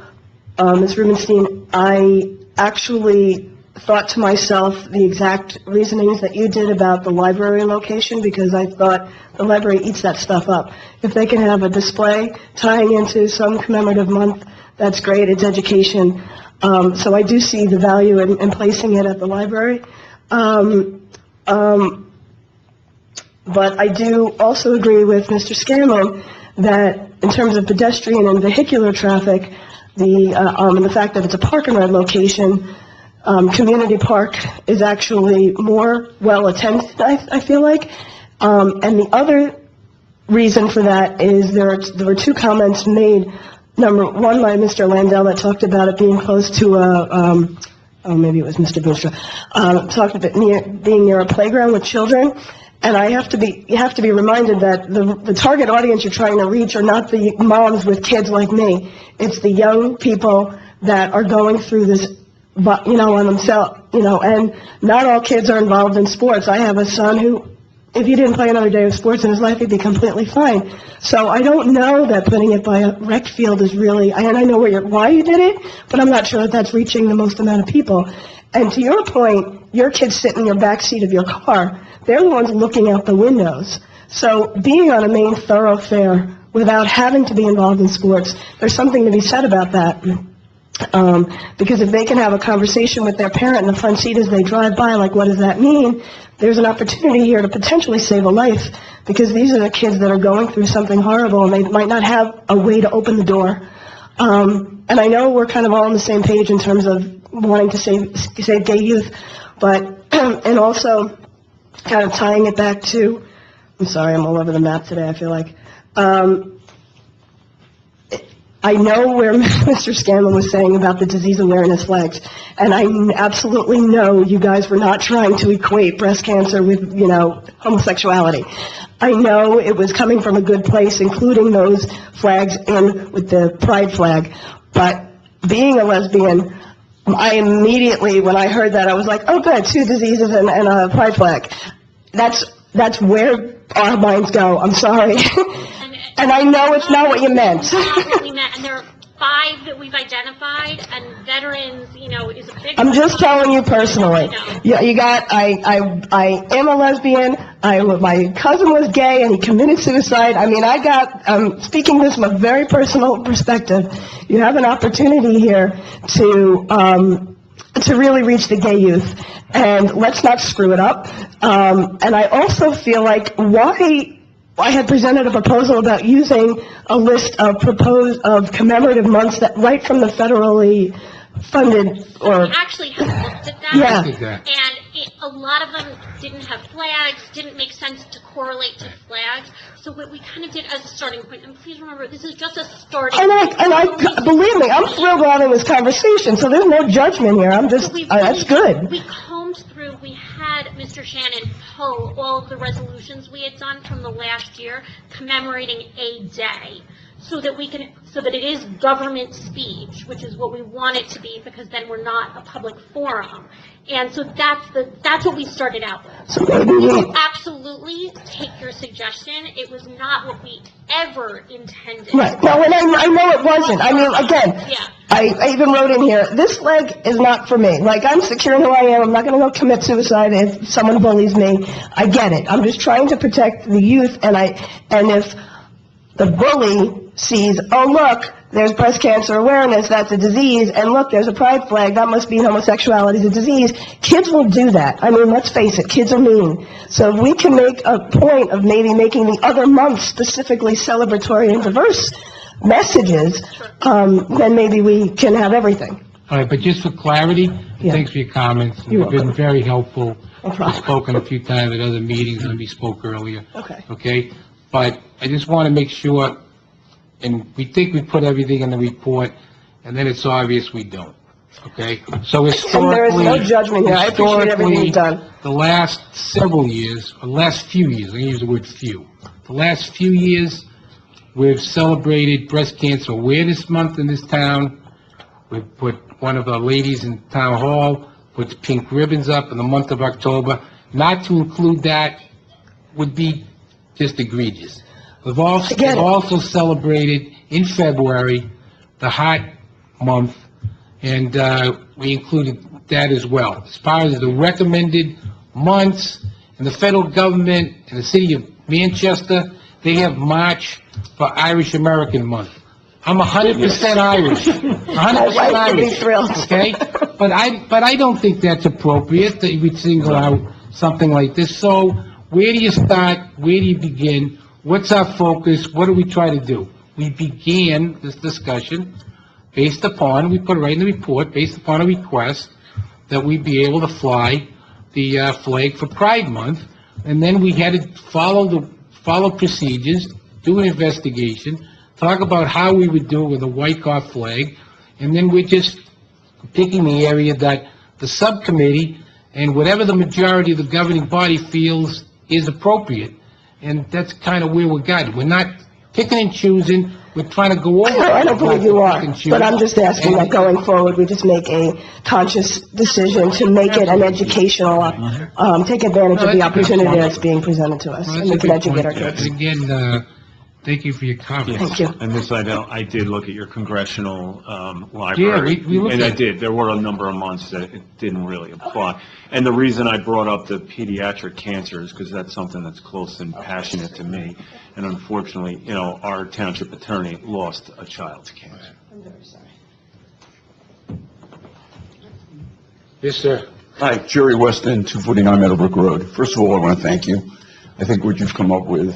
Ms. Rubenstein, I actually thought to myself the exact reasonings that you did about the library location, because I thought the library eats that stuff up. If they can have a display tying into some commemorative month, that's great, it's education. So I do see the value in placing it at the library. But I do also agree with Mr. Scanlon that in terms of pedestrian and vehicular traffic, the fact that it's a park and ride location, Community Park is actually more well-attended, I feel like. And the other reason for that is there were two comments made number one by Mr. Landell that talked about it being close to maybe it was Mr. Boostra, talked about being near a playground with children. And you have to be reminded that the target audience you're trying to reach are not the moms with kids like me. It's the young people that are going through this, on themselves, and not all kids are involved in sports. I have a son who, if he didn't play another day of sports in his life, he'd be completely fine. So I don't know that putting it by a rec field is really, and I know why you did it, but I'm not sure that that's reaching the most amount of people. And to your point, your kids sit in your back seat of your car. They're the ones looking out the windows. So being on a main thoroughfare without having to be involved in sports, there's something to be said about that. Because if they can have a conversation with their parent in the front seat as they drive by, like, what does that mean? There's an opportunity here to potentially save a life, because these are the kids that are going through something horrible, and they might not have a way to open the door. And I know we're kind of all on the same page in terms of wanting to save gay youth, but, and also kind of tying it back to, I'm sorry, I'm all over the map today, I feel like. I know where Mr. Scanlon was saying about the disease awareness flags, and I absolutely know you guys were not trying to equate breast cancer with, homosexuality. I know it was coming from a good place, including those flags in with the pride flag, but being a lesbian, I immediately, when I heard that, I was like, oh good, 2 diseases and a pride flag. That's where our minds go, I'm sorry. And I know it's not what you meant. And there are 5 that we've identified, and veterans, is a big... I'm just telling you personally. I am a lesbian. My cousin was gay, and he committed suicide. I mean, I'm speaking this from a very personal perspective. You have an opportunity here to really reach the gay youth, and let's not screw it up. And I also feel like I had presented a proposal about using a list of commemorative months that right from the federally funded We actually have looked at that. Yeah. And a lot of them didn't have flags, didn't make sense to correlate to flags. So what we kind of did as a starting point, and please remember, this is just a starting point. And believe me, I'm thrilled we're having this conversation, so there's no judgment here. I'm just, that's good. We combed through, we had Mr. Shannon pull all of the resolutions we had done from the last year commemorating a day, so that it is government speech, which is what we want it to be, because then we're not a public forum. And so that's what we started out with. So maybe we will absolutely take your suggestion. It was not what we ever intended. Right. Now, and I know it wasn't. I mean, again, yeah. I even wrote in here, this leg is not for me. Like, I'm secure in who I am. I'm not going to go commit suicide if someone bullies me. I get it. I'm just trying to protect the youth, and if the bully sees, oh, look, there's breast cancer awareness, that's a disease, and look, there's a pride flag, that must mean homosexuality is a disease. Kids will do that. I mean, let's face it, kids are mean. So if we can make a point of maybe making the other months specifically celebratory and diverse messages, then maybe we can have everything. All right, but just for clarity, thanks for your comments. You've been very helpful. I've spoken a few times at other meetings, and we spoke earlier. Okay? But I just want to make sure, and we think we put everything in the report, and then it's obvious we don't, okay? So historically... And there is no judgment here. I appreciate everything you've done. The last several years, or last few years, I'm going to use the word few. The last few years, we've celebrated Breast Cancer Awareness Month in this town. We've put one of our ladies in Town Hall, put pink ribbons up in the month of October. Not to include that would be just egregious. We've also celebrated in February the hot month, and we included that as well. As far as the recommended months, in the federal government and the city of Manchester, they have March for Irish American Month. I'm 100% Irish. 100% Irish. Okay? But I don't think that's appropriate that we single out something like this. So where do you start? Where do you begin? What's our focus? What do we try to do? We began this discussion based upon, we put it right in the report, based upon a request that we be able to fly the flag for Pride Month, and then we had to follow procedures, do an investigation talk about how we would do it with a Wyckoff flag, and then we're just picking the area that the subcommittee and whatever the majority of the governing body feels is appropriate. And that's kind of where we're guided. We're not picking and choosing, we're trying to go over. I don't believe you are, Pick and choose. but I'm just asking that going forward, we just make a conscious decision to make it an educational, take advantage of the opportunity that's being presented to us, Well, and that's we a can good educate our point. kids. Again, thank you for your comments. Thank you. And this, I did look at your congressional Yeah, library. we looked And I at it. did. There were a number of months that it didn't really apply. And the reason I brought up the pediatric cancer is because that's something that's close and passionate to me. And unfortunately, our township attorney lost a child to cancer. Yes, sir. Hi, Jerry Weston, 249 Meadowbrook Road. First of all, I want to thank you. I think what you've come up with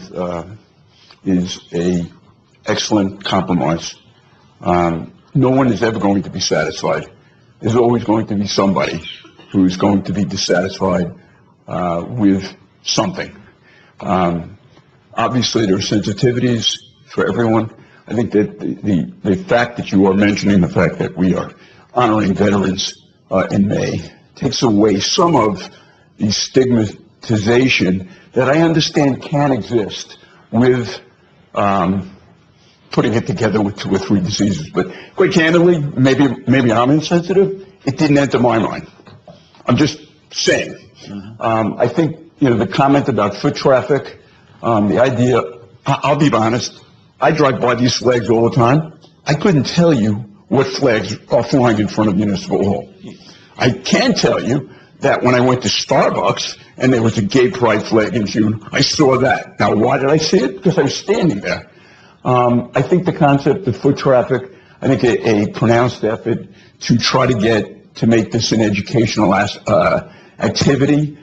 is a excellent compromise. No one is ever going to be satisfied. There's always going to be somebody who's going to be dissatisfied with something. Obviously, there are sensitivities for everyone. I think that the fact that you are mentioning the fact that we are honoring veterans in May takes away some of the stigmatization that I understand can exist with putting it together with 2 or 3 diseases. But quite candidly, maybe I'm insensitive. It didn't enter my mind. I'm just saying. I think, the comment about foot traffic, the idea, I'll be honest, I drive by these flags all the time. I couldn't tell you what flags are flying in front of Municipal Hall. I can tell you that when I went to Starbucks and there was a gay pride flag in June, I saw that. Now, why did I see it? Because I was standing there. I think the concept of foot traffic, I think a pronounced effort to try to make this an educational activity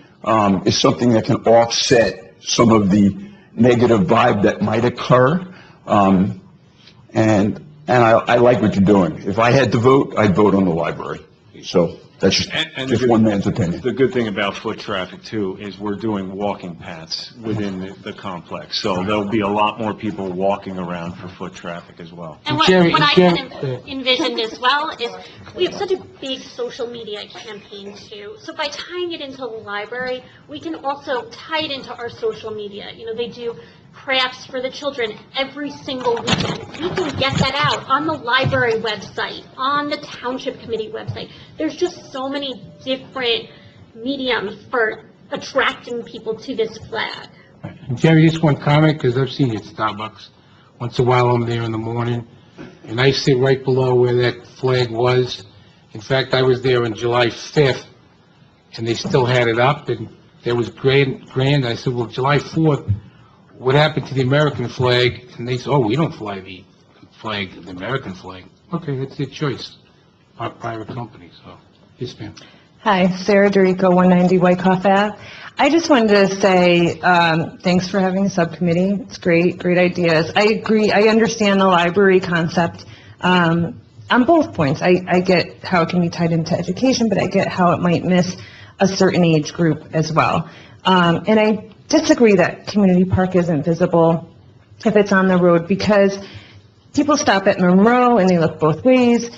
is something that can offset some of the negative vibe that might occur. And I like what you're doing. If I had to vote, I'd vote on the library. So that's just one man's opinion. The good thing about foot traffic, too, is we're doing walking paths within the complex. So there'll be a lot more people walking around for foot traffic as well. And what Jerry, I Jerry, kind of envisioned as well is, we have such a big social media campaign too. So by tying it into the library, we can also tie it into our social media. They do crafts for the children every single weekend. We can get that out on the library website, on the Township Committee website. There's just so many different mediums for attracting people to this flag. Jerry, just one comment, because I've seen you at Starbucks. Once in a while, I'm there in the morning, and I sit right below where that flag was. In fact, I was there on July 5th, and they still had it up, and it was grand. I said, well, July 4th, what happened to the American flag? And they said, oh, we don't fly the flag, the American flag. Okay, that's their choice. Our private company, so, yes, ma'am. Hi, Sarah Dorico, 190 Wyckoff Ave. I just wanted to say thanks for having a subcommittee. It's great ideas. I agree. I understand the library concept on both points. I get how it can be tied into education, but I get how it might miss a certain age group as well. And I disagree that Community Park isn't visible if it's on the road, because people stop at Monroe and they look both ways.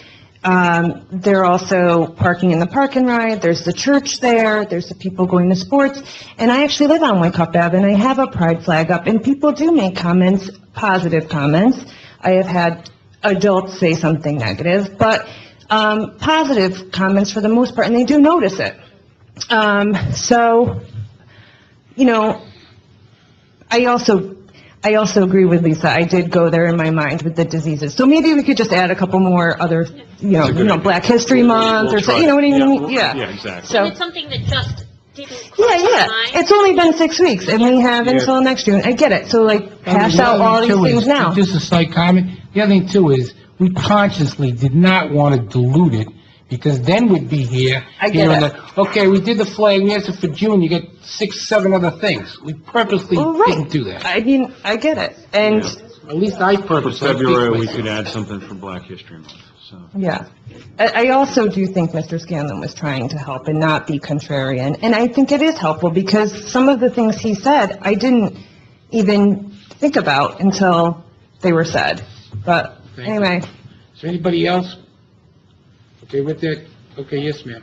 They're also parking in the park and ride. There's the church there. There's the people going to sports. And I actually live on Wyckoff Ave, and I have a pride flag up, and people do make comments, positive comments. I have had adults say something negative, but positive comments for the most part, and they do notice it. So, I also agree with Lisa. I did go there in my mind with the diseases. So maybe we could just add a couple more other, Black History Month or something, what I mean? Yeah, exactly. So, And it's something that just didn't cross our yeah. mind. It's only been 6 weeks, and we have until next June. I get it. So, pass out all these things now. Just a slight comment. The other thing, too, is we consciously did not want to dilute it, because then we'd be here. I get hearing it. that, okay, we did the flag, we asked it for June, you get 6, 7 other things. We purposely didn't do that. I mean, I get it. And, At least I For purposely. February, we could add something for Black History Month, so. yeah. I also do think Mr. Scanlon was trying to help and not be contrarian. And I think it is helpful, because some of the things he said, I didn't even think about until they were said. But Thank you. anyway, Is there anybody else? Okay, with that, okay, yes, ma'am.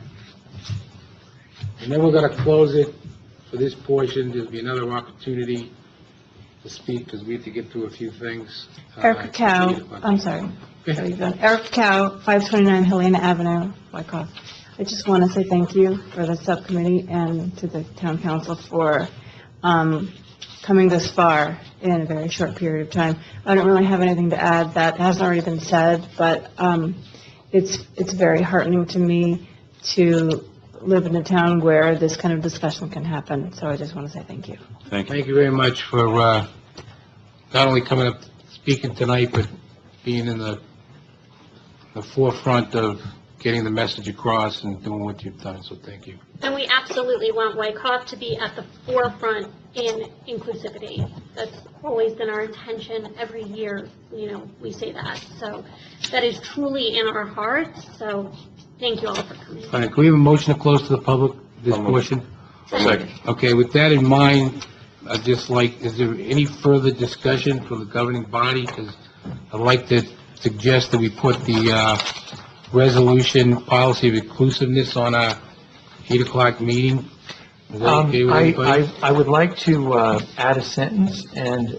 And then we're gonna close it for this portion. There'll be another opportunity to speak, because we have to get through a few things. Erica Cow, I'm sorry. Erica Cow, 529 Helena Avenue, Wyckoff. I just want to say thank you for the subcommittee and to the town council for coming this far in a very short period of time. I don't really have anything to add that hasn't already been said, but it's very heartening to me to live in a town where this kind of discussion can happen. So I just want to say thank you. Thank you. Thank you very much for not only coming up speaking tonight, but being in the forefront of getting the message across and doing what you've done, so thank you. And we absolutely want Wyckoff to be at the forefront in inclusivity. That's always been our intention. Every year, we say that. So that is truly in our hearts. So thank you all for coming. All right, can we have a motion to close to the public, this portion? Second. Okay, with that in mind, I'd just like, is there any further discussion from the governing body? Because I'd like to suggest that we put the resolution policy of inclusiveness on our 8 o'clock meeting. Is that okay with everybody? I would like to add a sentence, and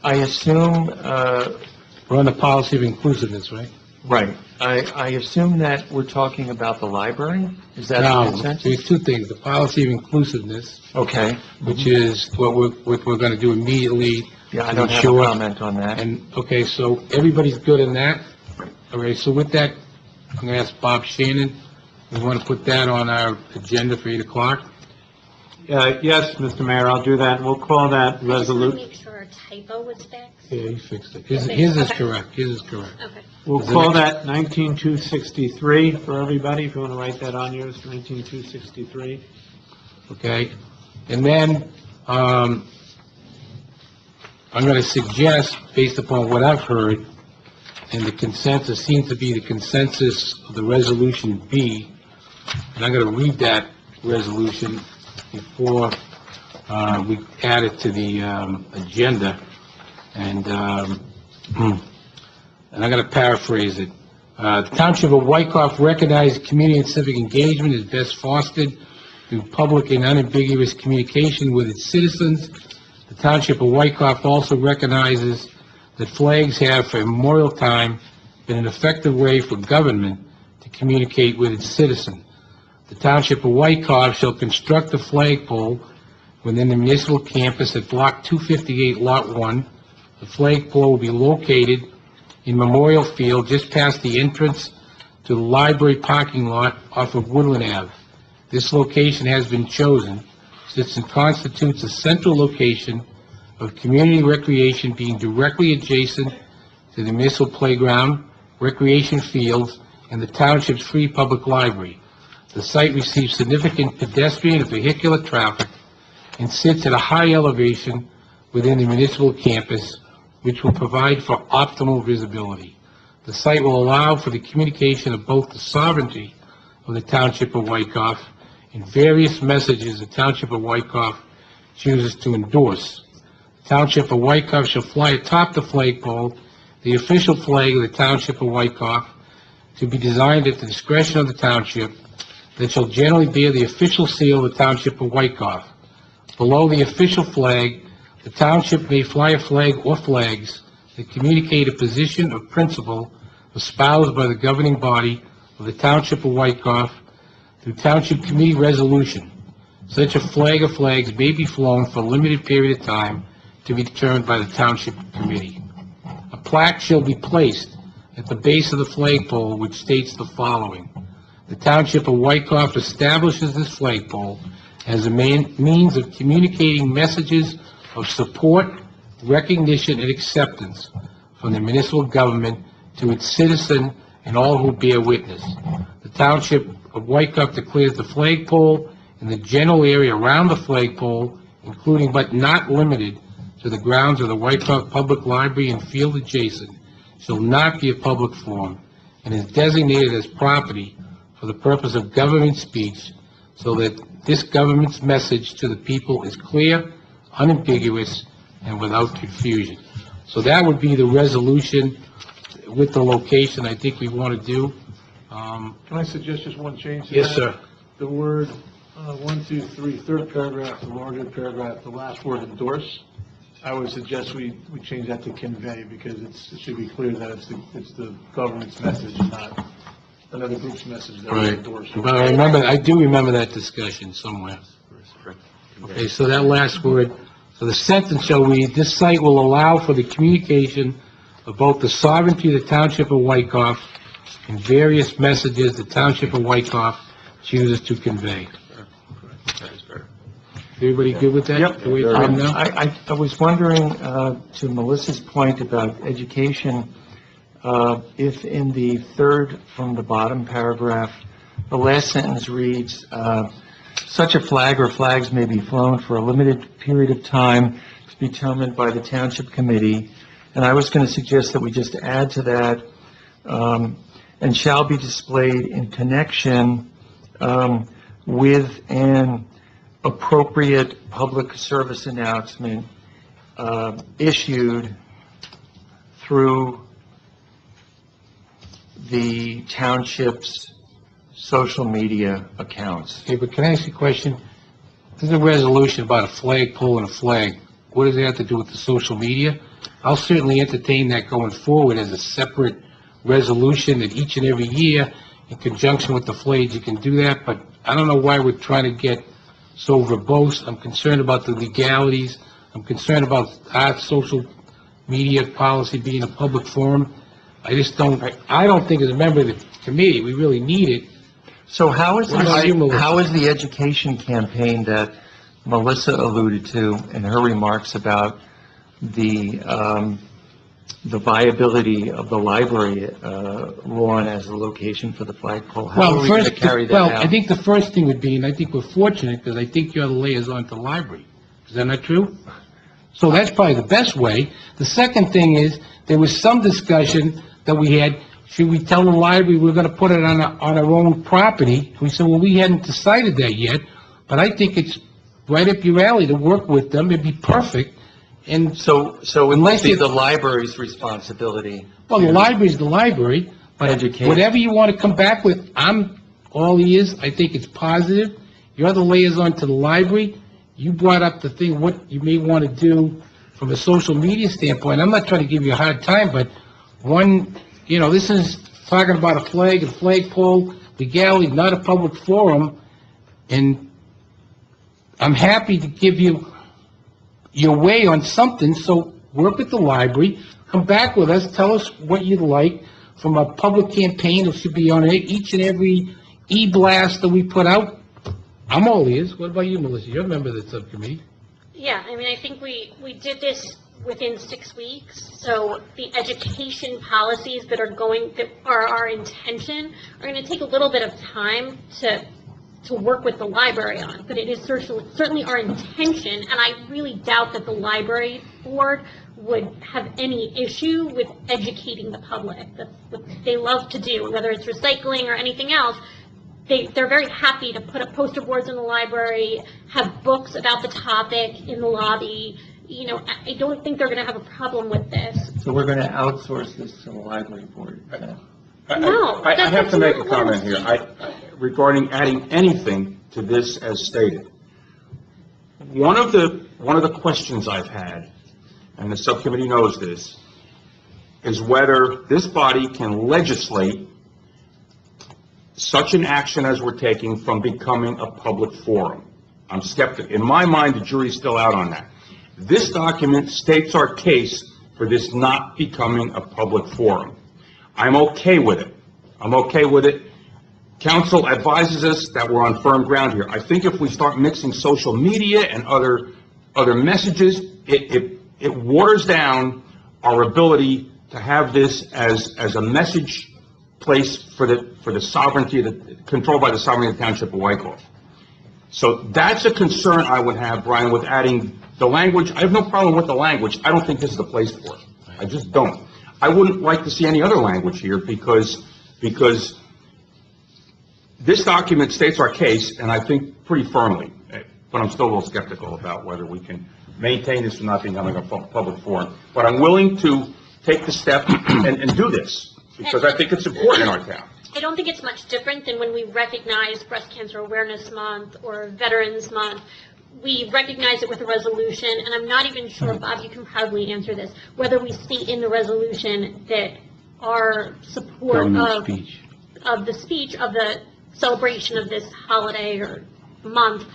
I assume, We're on the policy of inclusiveness, right? right, I assume that we're talking about the library? Is that the Now, consensus? there's two things, the policy of inclusiveness, Okay. which is what we're going to do immediately. Yeah, I to don't have a ensure- comment on that. And, okay, so everybody's good in that? All right, so with that, I'm going to ask Bob Shannon, we want to put that on our agenda for 8 o'clock? yes, Mr. Mayor, I'll do that. We'll call that I just want to resolution. make sure our typo was fixed. Yeah, he fixed it. His is Okay. correct, his is correct. Okay. We'll call that 19263 for everybody, if you want to write that on yours, 19263. Okay? And then, I'm going to suggest, based upon what I've heard, and the consensus seems to be the consensus of the resolution B, and I'm going to read that resolution before we add it to the agenda, and I'm going to paraphrase it. The Township of Wyckoff recognizes community and civic engagement is best fostered through public and unambiguous communication with its citizens. The Township of Wyckoff also recognizes that flags have, for immemorial time, been an effective way for government to communicate with its citizen. The Township of Wyckoff shall construct a flagpole within the municipal campus at Block 258, Lot 1. The flagpole will be located in Memorial Field, just past the entrance to the library parking lot off of Woodland Ave. This location has been chosen since it constitutes a central location of community recreation, being directly adjacent to the municipal playground, recreation fields, and the township's free public library. The site receives significant pedestrian and vehicular traffic and sits at a high elevation within the municipal campus, which will provide for optimal visibility. The site will allow for the communication of both the sovereignty of the Township of Wyckoff and various messages the Township of Wyckoff chooses to endorse. The Township of Wyckoff shall fly atop the flagpole, the official flag of the Township of Wyckoff, to be designed at the discretion of the township, that shall generally bear the official seal of the Township of Wyckoff. Below the official flag, the township may fly a flag or flags that communicate a position or principle espoused by the governing body of the Township of Wyckoff through Township Committee resolution. Such a flag or flags may be flown for a limited period of time to be determined by the Township Committee. A plaque shall be placed at the base of the flagpole which states the following: the Township of Wyckoff establishes this flagpole as a means of communicating messages of support, recognition, and acceptance from the municipal government to its citizen and all who bear witness. The Township of Wyckoff declares the flagpole and the general area around the flagpole, including but not limited to the grounds of the Wyckoff Public Library and field adjacent, shall not be a public forum and is designated as property for the purpose of government speech, so that this government's message to the people is clear, unambiguous, and without confusion. So that would be the resolution with the location I think we want to do. Can I suggest just one change to Yes, that? sir. The word, 1, 2, 3, third paragraph, the larger paragraph, the last word endorse, I would suggest we change that to convey, because it should be clear that it's the government's message, not another group's message that we Right. endorse. But I do remember that discussion somewhere. Okay, so that last word, so the sentence shall read, "This site will allow for the communication of both the sovereignty of the Township of Wykoff and various messages the Township of Wykoff chooses to convey." Everybody good with that? Yep. The way it's written now? I was wondering, to Melissa's point about education, if in the third from the bottom paragraph, the last sentence reads, "Such a flag or flags may be flown for a limited period of time to be determined by the Township Committee." And I was going to suggest that we just add to that, "and shall be displayed in connection with an appropriate public service announcement issued through the township's social media accounts." Okay, but can I ask you a question? There's a resolution about a flagpole and a flag. What does it have to do with the social media? I'll certainly entertain that going forward as a separate resolution that each and every year, in conjunction with the flags, you can do that, but I don't know why we're trying to get so verbose. I'm concerned about the legalities. I'm concerned about our social media policy being a public forum. I don't think as a member of the committee, we really need it. So how is What about you, Melissa? how is the education campaign that Melissa alluded to in her remarks about the viability of the library lawn as a location for the flagpole? How are we going to carry that out? I think the first thing would be, and I think we're fortunate, because I think you're the liaison to the library. Is that not true? So that's probably the best way. The second thing is, there was some discussion that we had, should we tell the library we're going to put it on our own property? We said, well, we hadn't decided that yet, but I think it's right up your alley to work with them. It'd be perfect. And So it must be the library's responsibility. well, the library's the library, but Educate. whatever you want to come back with, I'm all ears. I think it's positive. You're the liaison to the library. You brought up the thing, what you may want to do from a social media standpoint. I'm not trying to give you a hard time, but this is talking about a flag and flagpole, legality, not a public forum, and I'm happy to give you your way on something, so work with the library, come back with us, tell us what you'd like from a public campaign. It should be on each and every e-blast that we put out. I'm all ears. What about you, Melissa? You're a member of the subcommittee. Yeah, I mean, I think we did this within 6 weeks, so the education policies that are our intention are going to take a little bit of time to work with the library on, but it is certainly our intention, and I really doubt that the library board would have any issue with educating the public. That's what they love to do, whether it's recycling or anything else. They're very happy to put up poster boards in the library, have books about the topic in the lobby. I don't think they're going to have a problem with this. So we're going to outsource this to the library board. No, I have that's to make a not what I'm comment here, regarding adding anything to this as stated. One of the questions I've had, and the subcommittee knows this, is whether this body can legislate such an action as we're taking from becoming a public forum. I'm skeptical. In my mind, the jury's still out on that. This document states our case for this not becoming a public forum. I'm okay with it. I'm okay with it. Council advises us that we're on firm ground here. I think if we start mixing social media and other messages, it waters down our ability to have this as a message place for the sovereignty, controlled by the sovereignty of the Township of Wykoff. So that's a concern I would have, Brian, with adding the language. I have no problem with the language. I don't think this is the place for it. I just don't. I wouldn't like to see any other language here because this document states our case, and I think pretty firmly. but I'm still a little skeptical about whether we can maintain this and not becoming a public forum. But I'm willing to take the step and do this, because I think it's important in our town. I don't think it's much different than when we recognize Breast Cancer Awareness Month or Veterans Month. We recognize it with a resolution, and I'm not even sure, Bob, you can probably answer this, whether we state in the resolution that our support of the speech, of the celebration of this holiday or month.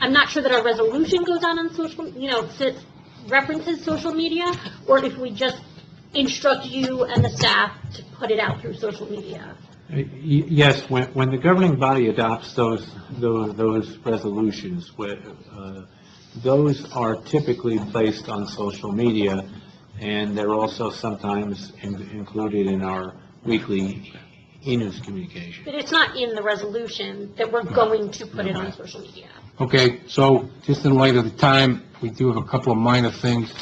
I'm not sure that our resolution goes on social, references social media, or if we just instruct you and the staff to put it out through social media. Yes, when the governing body adopts those resolutions, those are typically placed on social media, and they're also sometimes included in our weekly e-news communication. But it's not in the resolution that we're going to put it on social media. Okay, so just in light of the time, we do have a couple of minor things.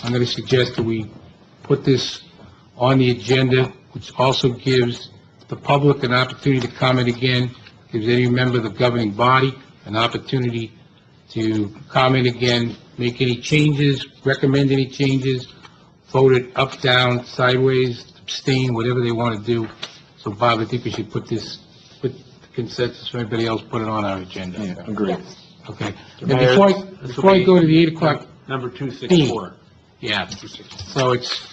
I'm going to suggest that we put this on the agenda, which also gives the public an opportunity to comment again, gives any member of the governing body an opportunity to comment again, make any changes, recommend any changes, vote it up, down, sideways, abstain, whatever they want to do. So, Bob, I think we should put this, with consensus for everybody else, put it on our agenda. Yeah, agreed. Okay. And Mayor, before I go to the 8 o'clock, Number 264. yeah, so it's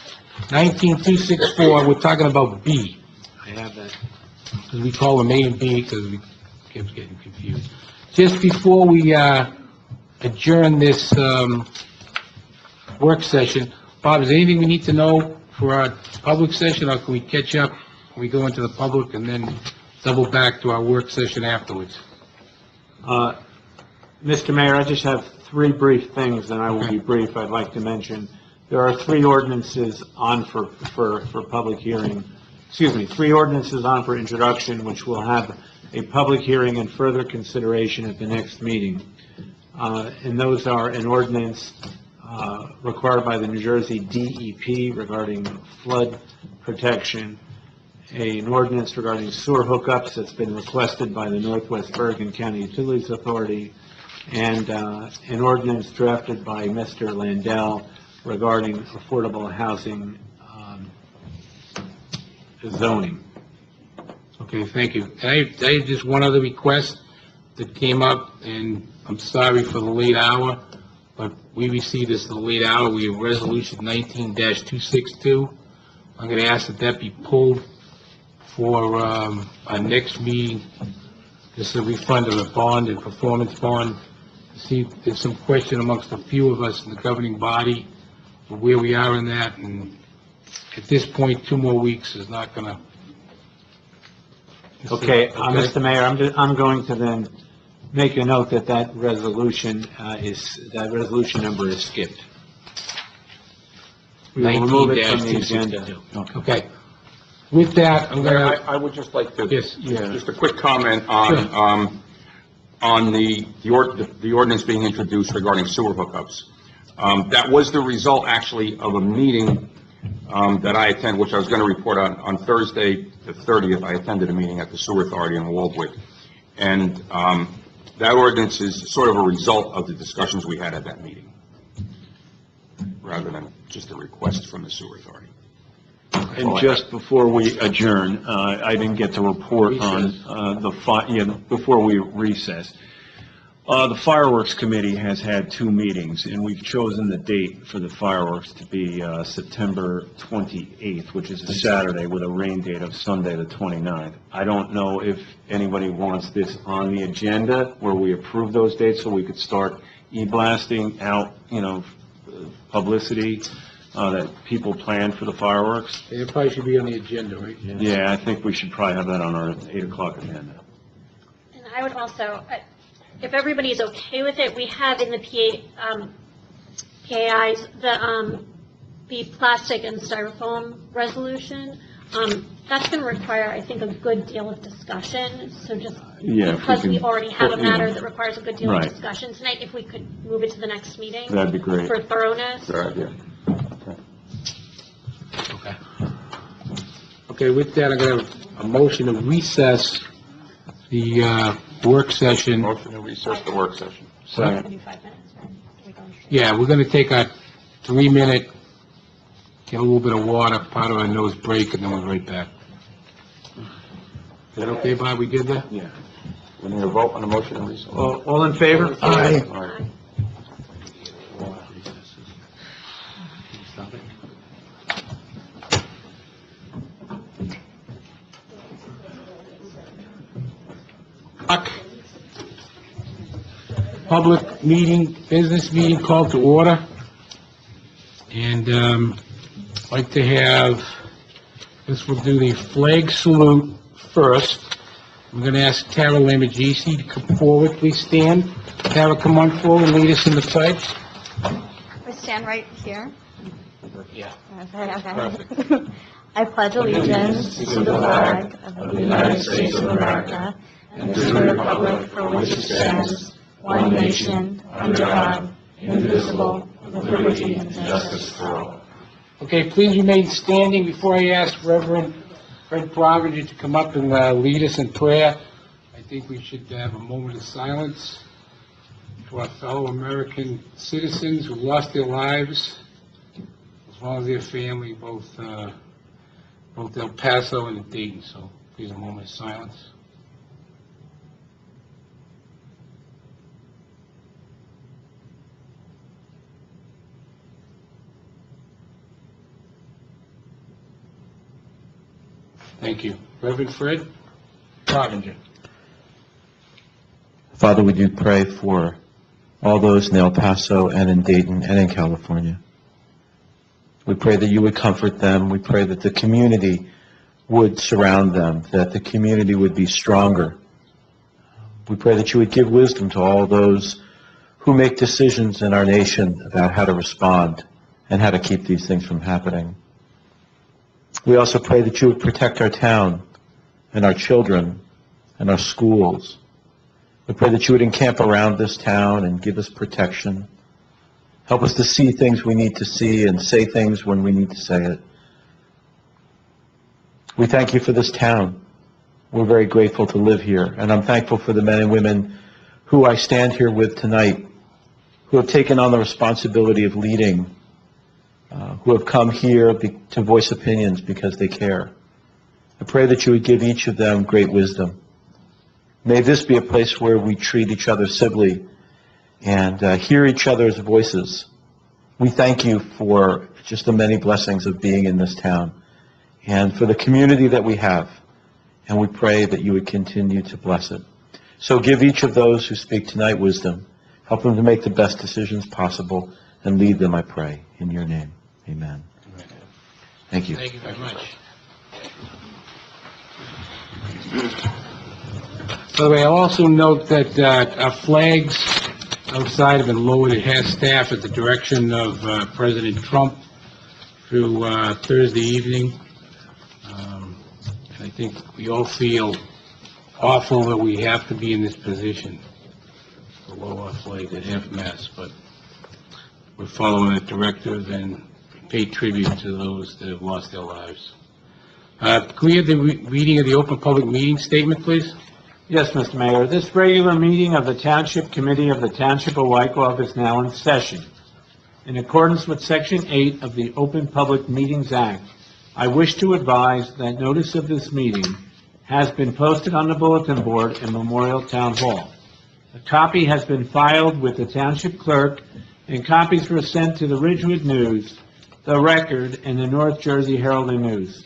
19264, we're talking about B, I have that. because we call them A and B, because we kept getting confused. Just before we adjourn this work session, Bob, is there anything we need to know for our public session, or can we catch up when we go into the public and then double back to our work session afterwards? Mr. Mayor, I just have three brief things, and I will be brief. I'd like to mention, there are three ordinances on for public hearing, three ordinances on for introduction, which will have a public hearing and further consideration at the next meeting. And those are an ordinance required by the New Jersey DEP regarding flood protection, an ordinance regarding sewer hookups that's been requested by the Northwest Bergen County Utilities Authority, and an ordinance drafted by Mr. Landell regarding affordable housing zoning. Okay, thank you. I have just one other request that came up, and I'm sorry for the late hour, but we received this in the late hour. We have Resolution 19-262. I'm going to ask that be pulled for our next meeting. This is a refund of a bond and performance bond. See, there's some question amongst a few of us in the governing body of where we are in that, and at this point, 2 more weeks is not going to... Okay, Mr. Mayor, I'm going to then make a note that that resolution number is skipped. We will remove it from the agenda. Okay. With that, I'm going to... I would just like to, Yes. just a quick comment on the ordinance being introduced regarding sewer hookups. That was the result, actually, of a meeting that I attended, which I was going to report on Thursday, the 30th. I attended a meeting at the Sewer Authority in Waldwick. And that ordinance is sort of a result of the discussions we had at that meeting, rather than just a request from the Sewer Authority. And just before we adjourn, I didn't get to report on before we recess. The Fireworks Committee has had 2 meetings, and we've chosen the date for the fireworks to be September 28th, which is a Saturday, with a rain date of Sunday the 29th. I don't know if anybody wants this on the agenda where we approve those dates so we could start e-blasting out, publicity that people plan for the fireworks. It probably should be on the agenda, right? Yeah, I think we should probably have that on our 8 o'clock agenda. And I would also, if everybody's okay with it, we have in the PAIs the plastic and styrofoam resolution. That's going to require, I think, a good deal of discussion. So just because we already have a matter that requires a good deal of discussion tonight, if we could move it to the next meeting. That'd be great. For thoroughness. Good idea. Okay, with that, I'm going to have a motion to recess the work session. Motion to recess the work session. We're gonna do 5 minutes, right? We're going straight. Yeah, we're going to take a 3-minute, get a little bit of water, part of our nose break, and then we're right back. Is that okay, Bob? We good there? Yeah. We need a vote on the motion and recess. All in favor? Aye. All right. Public meeting, business meeting called to order. And I'd like to have, we'll do the flag salute first. I'm going to ask Tara Lamagisi to come forward. Please stand. Tara, come on forward and lead us in the pledge. I stand right here. Yeah. Okay. I pledge allegiance to the flag of the United States of America and to the republic for which it stands, one nation, under God, indivisible, with liberty and justice for all. Okay, please remain standing before I ask Reverend Fred Provinger to come up and lead us in prayer. I think we should have a moment of silence to our fellow American citizens who lost their lives, as well as their family, both El Paso and Dayton. So please, a moment of silence. Thank you. Reverend Fred Provinger. Father, we do pray for all those in El Paso and in Dayton and in California. We pray that you would comfort them. We pray that the community would surround them, that the community would be stronger. We pray that you would give wisdom to all those who make decisions in our nation about how to respond and how to keep these things from happening. We also pray that you would protect our town and our children and our schools. We pray that you would encamp around this town and give us protection. Help us to see things we need to see and say things when we need to say it. We thank you for this town. We're very grateful to live here, and I'm thankful for the men and women who I stand here with tonight, who have taken on the responsibility of leading, who have come here to voice opinions because they care. I pray that you would give each of them great wisdom. May this be a place where we treat each other civilly and hear each other's voices. We thank you for just the many blessings of being in this town and for the community that we have, and we pray that you would continue to bless it. So give each of those who speak tonight wisdom. Help them to make the best decisions possible, and lead them, I pray, in your name. Amen. Thank you. Thank you very much. By the way, I'll also note that our flags outside have been lowered at half-staff at the direction of President Trump through Thursday evening. And I think we all feel awful that we have to be in this position to lower our flag at half-mast, but we're following that directive and pay tribute to those that have lost their lives. Can we have the reading of the open public meeting statement, please? Yes, Mr. Mayor. This regular meeting of the Township Committee of the Township of Wykoff is now in session. In accordance with Section 8 of the Open Public Meetings Act, I wish to advise that notice of this meeting has been posted on the bulletin board in Memorial Town Hall. A copy has been filed with the Township Clerk, and copies were sent to the Ridgewood News, the Record, and the North Jersey Herald and News,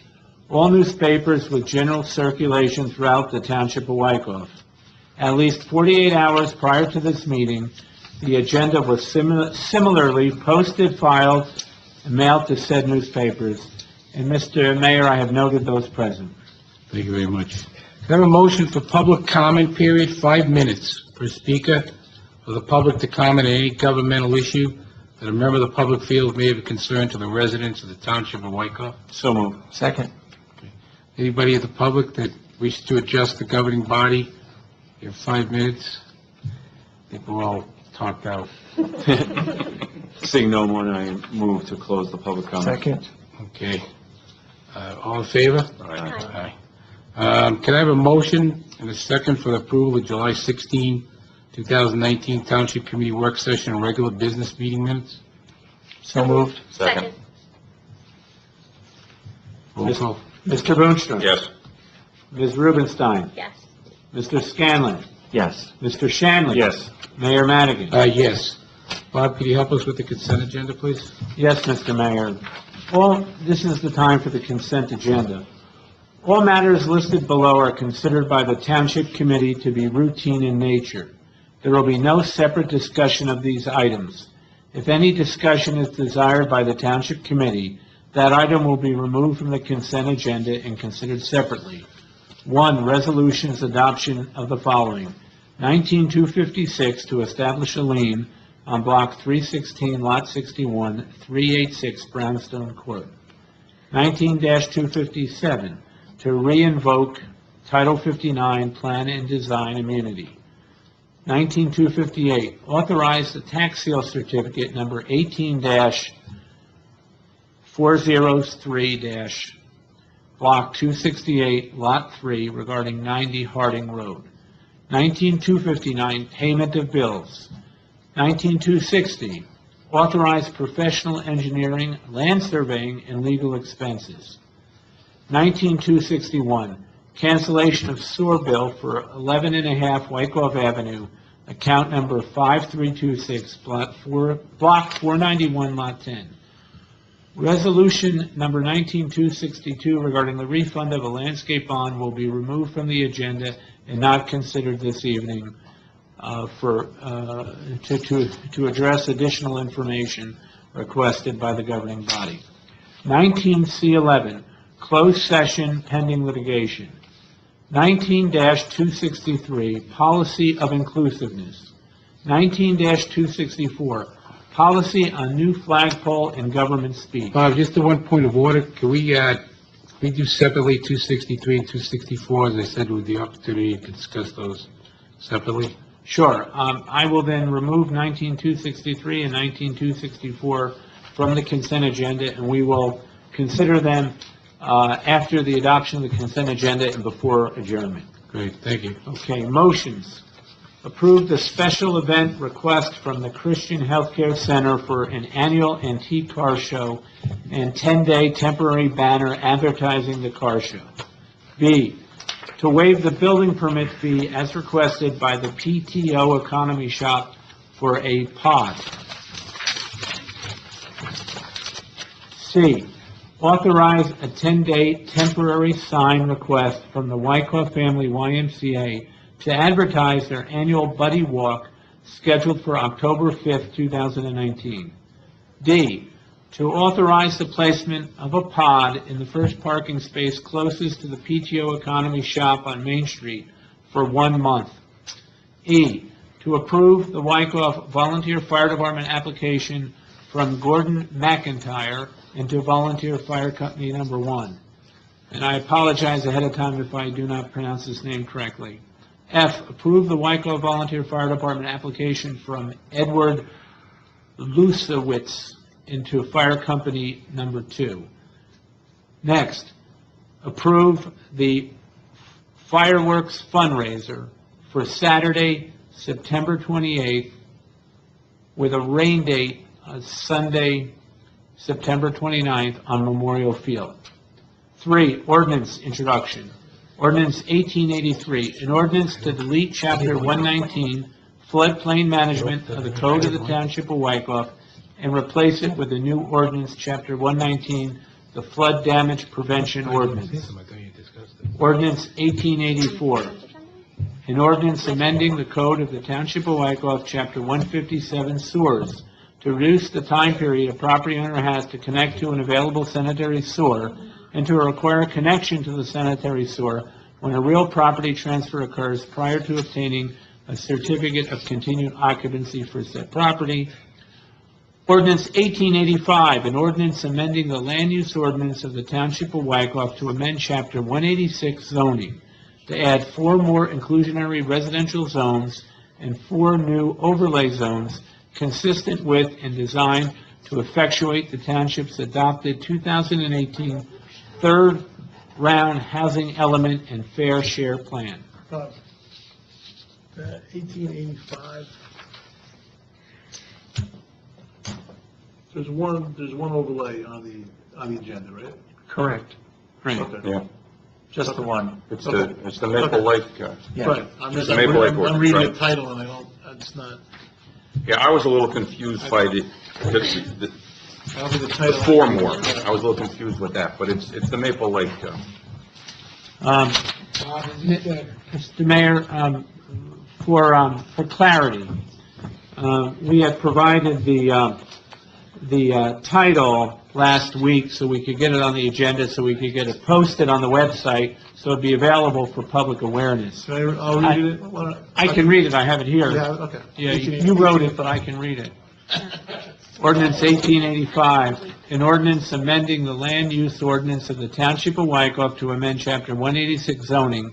all newspapers with general circulation throughout the Township of Wykoff. At least 48 hours prior to this meeting, the agenda was similarly posted, filed, and mailed to said newspapers. And Mr. Mayor, I have noted those present. Thank you very much. Can I have a motion for public comment period, 5 minutes per speaker, for the public to comment on any governmental issue that a member of the public feels may have a concern to the residents of the Township of Wykoff? So moved. Second. Anybody of the public that wishes to address the governing body? You have 5 minutes. I think we're all talked out. Seeing no more, I move to close the public comment. Second. Okay. All in favor? Aye. Can I have a motion and a second for the approval of July 16, 2019 Township Committee Work Session and Regular Business Meeting Minutes. So moved. Second. Roll call. Mr. Boonstra? Yes. Ms. Rubenstein? Yes. Mr. Scanlon? Yes. Mr. Shanley? Yes. Mayor Madigan? Yes. Bob, could you help us with the consent agenda, please? Yes, Mr. Mayor. Well, this is the time for the consent agenda. All matters listed below are considered by the Township Committee to be routine in nature. There will be no separate discussion of these items. If any discussion is desired by the Township Committee, that item will be removed from the consent agenda and considered separately. 1, resolutions adoption of the following. 19-256 to establish a lien on Block 316, Lot 61, 386 Brownstone Court. 19-257 to reinvoke Title 59 Plan and Design immunity. 19-258, authorize the tax sale certificate number 18-403- Block 268, Lot 3, regarding 90 Harding Road. 19-259, payment of bills. 19-260, authorize professional engineering, land surveying, and legal expenses. 19-261, cancellation of sewer bill for 11.5 Wyckoff Avenue, account number 5326, Block 491, Lot 10. Resolution number 19-262 regarding the refund of a landscape bond will be removed from the agenda and not considered this evening to address additional information requested by the governing body. 19C11, closed session pending litigation. 19-263, policy of inclusiveness. 19-264, policy on new flagpole and government speech. Bob, just the one point of order, can we do separately 263 and 264, as I said, with the opportunity to discuss those separately? Sure. I will then remove 19-263 and 19-264 from the consent agenda, and we will consider them after the adoption of the consent agenda and before adjournment. Great, thank you. Okay, motions. Approve the special event request from the Christian Healthcare Center for an annual antique car show and 10-day temporary banner advertising the car show. B, to waive the building permit fee as requested by the PTO Economy Shop for a pod. C, authorize a 10-day temporary sign request from the Wyckoff Family YMCA to advertise their annual Buddy Walk scheduled for October 5th, 2019. D, to authorize the placement of a pod in the first parking space closest to the PTO Economy Shop on Main Street for 1 month. E, to approve the Wyckoff Volunteer Fire Department application from Gordon McIntyre into Volunteer Fire Company Number 1. And I apologize ahead of time if I do not pronounce this name correctly. F, approve the Wyckoff Volunteer Fire Department application from Edward Lusewitz into Fire Company Number 2. Next, approve the fireworks fundraiser for Saturday, September 28th, with a rain date of Sunday, September 29th on Memorial Field. 3, ordinance introduction. Ordinance 1883, an ordinance to delete Chapter 119, floodplain management of the Code of the Township of Wyckoff, and replace it with the new ordinance, Chapter 119, the Flood Damage Prevention Ordinance. Ordinance 1884, an ordinance amending the Code of the Township of Wyckoff, Chapter 157, sewers, to reduce the time period a property owner has to connect to an available sanitary sewer and to require connection to the sanitary sewer when a real property transfer occurs prior to obtaining a certificate of continued occupancy for said property. Ordinance 1885, an ordinance amending the land use ordinance of the Township of Wyckoff to amend Chapter 186 zoning, to add 4 more inclusionary residential zones and 4 new overlay zones consistent with and designed to effectuate the Township's adopted 2018 third-round housing element and fair share plan. 1885. There's one overlay on the agenda, right? Correct. Right. Okay. Yeah, Just the one. it's the Maple Lake, Yeah. Right, I'm just, The Maple Lake I'm ordinance, reading right. the title and it's not, yeah, I was a little confused by the I don't think the title. four more. I was a little confused with that, but it's the Maple Lake, Mr. Mayor, for clarity, we had provided the title last week so we could get it on the agenda, so we could get it posted on the website, so it'd be available for public awareness. I'll read it. I can read it, I have it here. You have it? Okay. Yeah, you wrote it, but I can read it. Ordinance 1885, an ordinance amending the land use ordinance of the Township of Wykoff to amend Chapter 186 zoning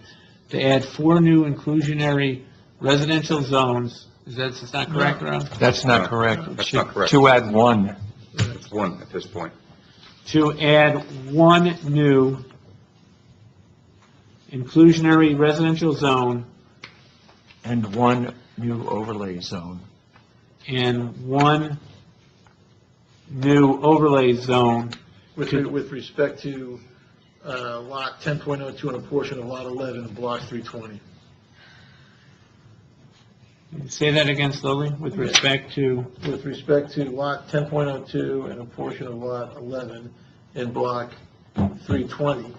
to add 4 new inclusionary residential zones. Is that correct, Rob? That's not correct. That's not correct. To add one. it's one at this point. To add 1 new inclusionary residential zone And one new overlay zone. and 1 new overlay zone. With respect to lot 10.02 and a portion of lot 11 of block 320. Say that again slowly, with respect to, With respect to lot 10.02 and a portion of lot 11 in block 320,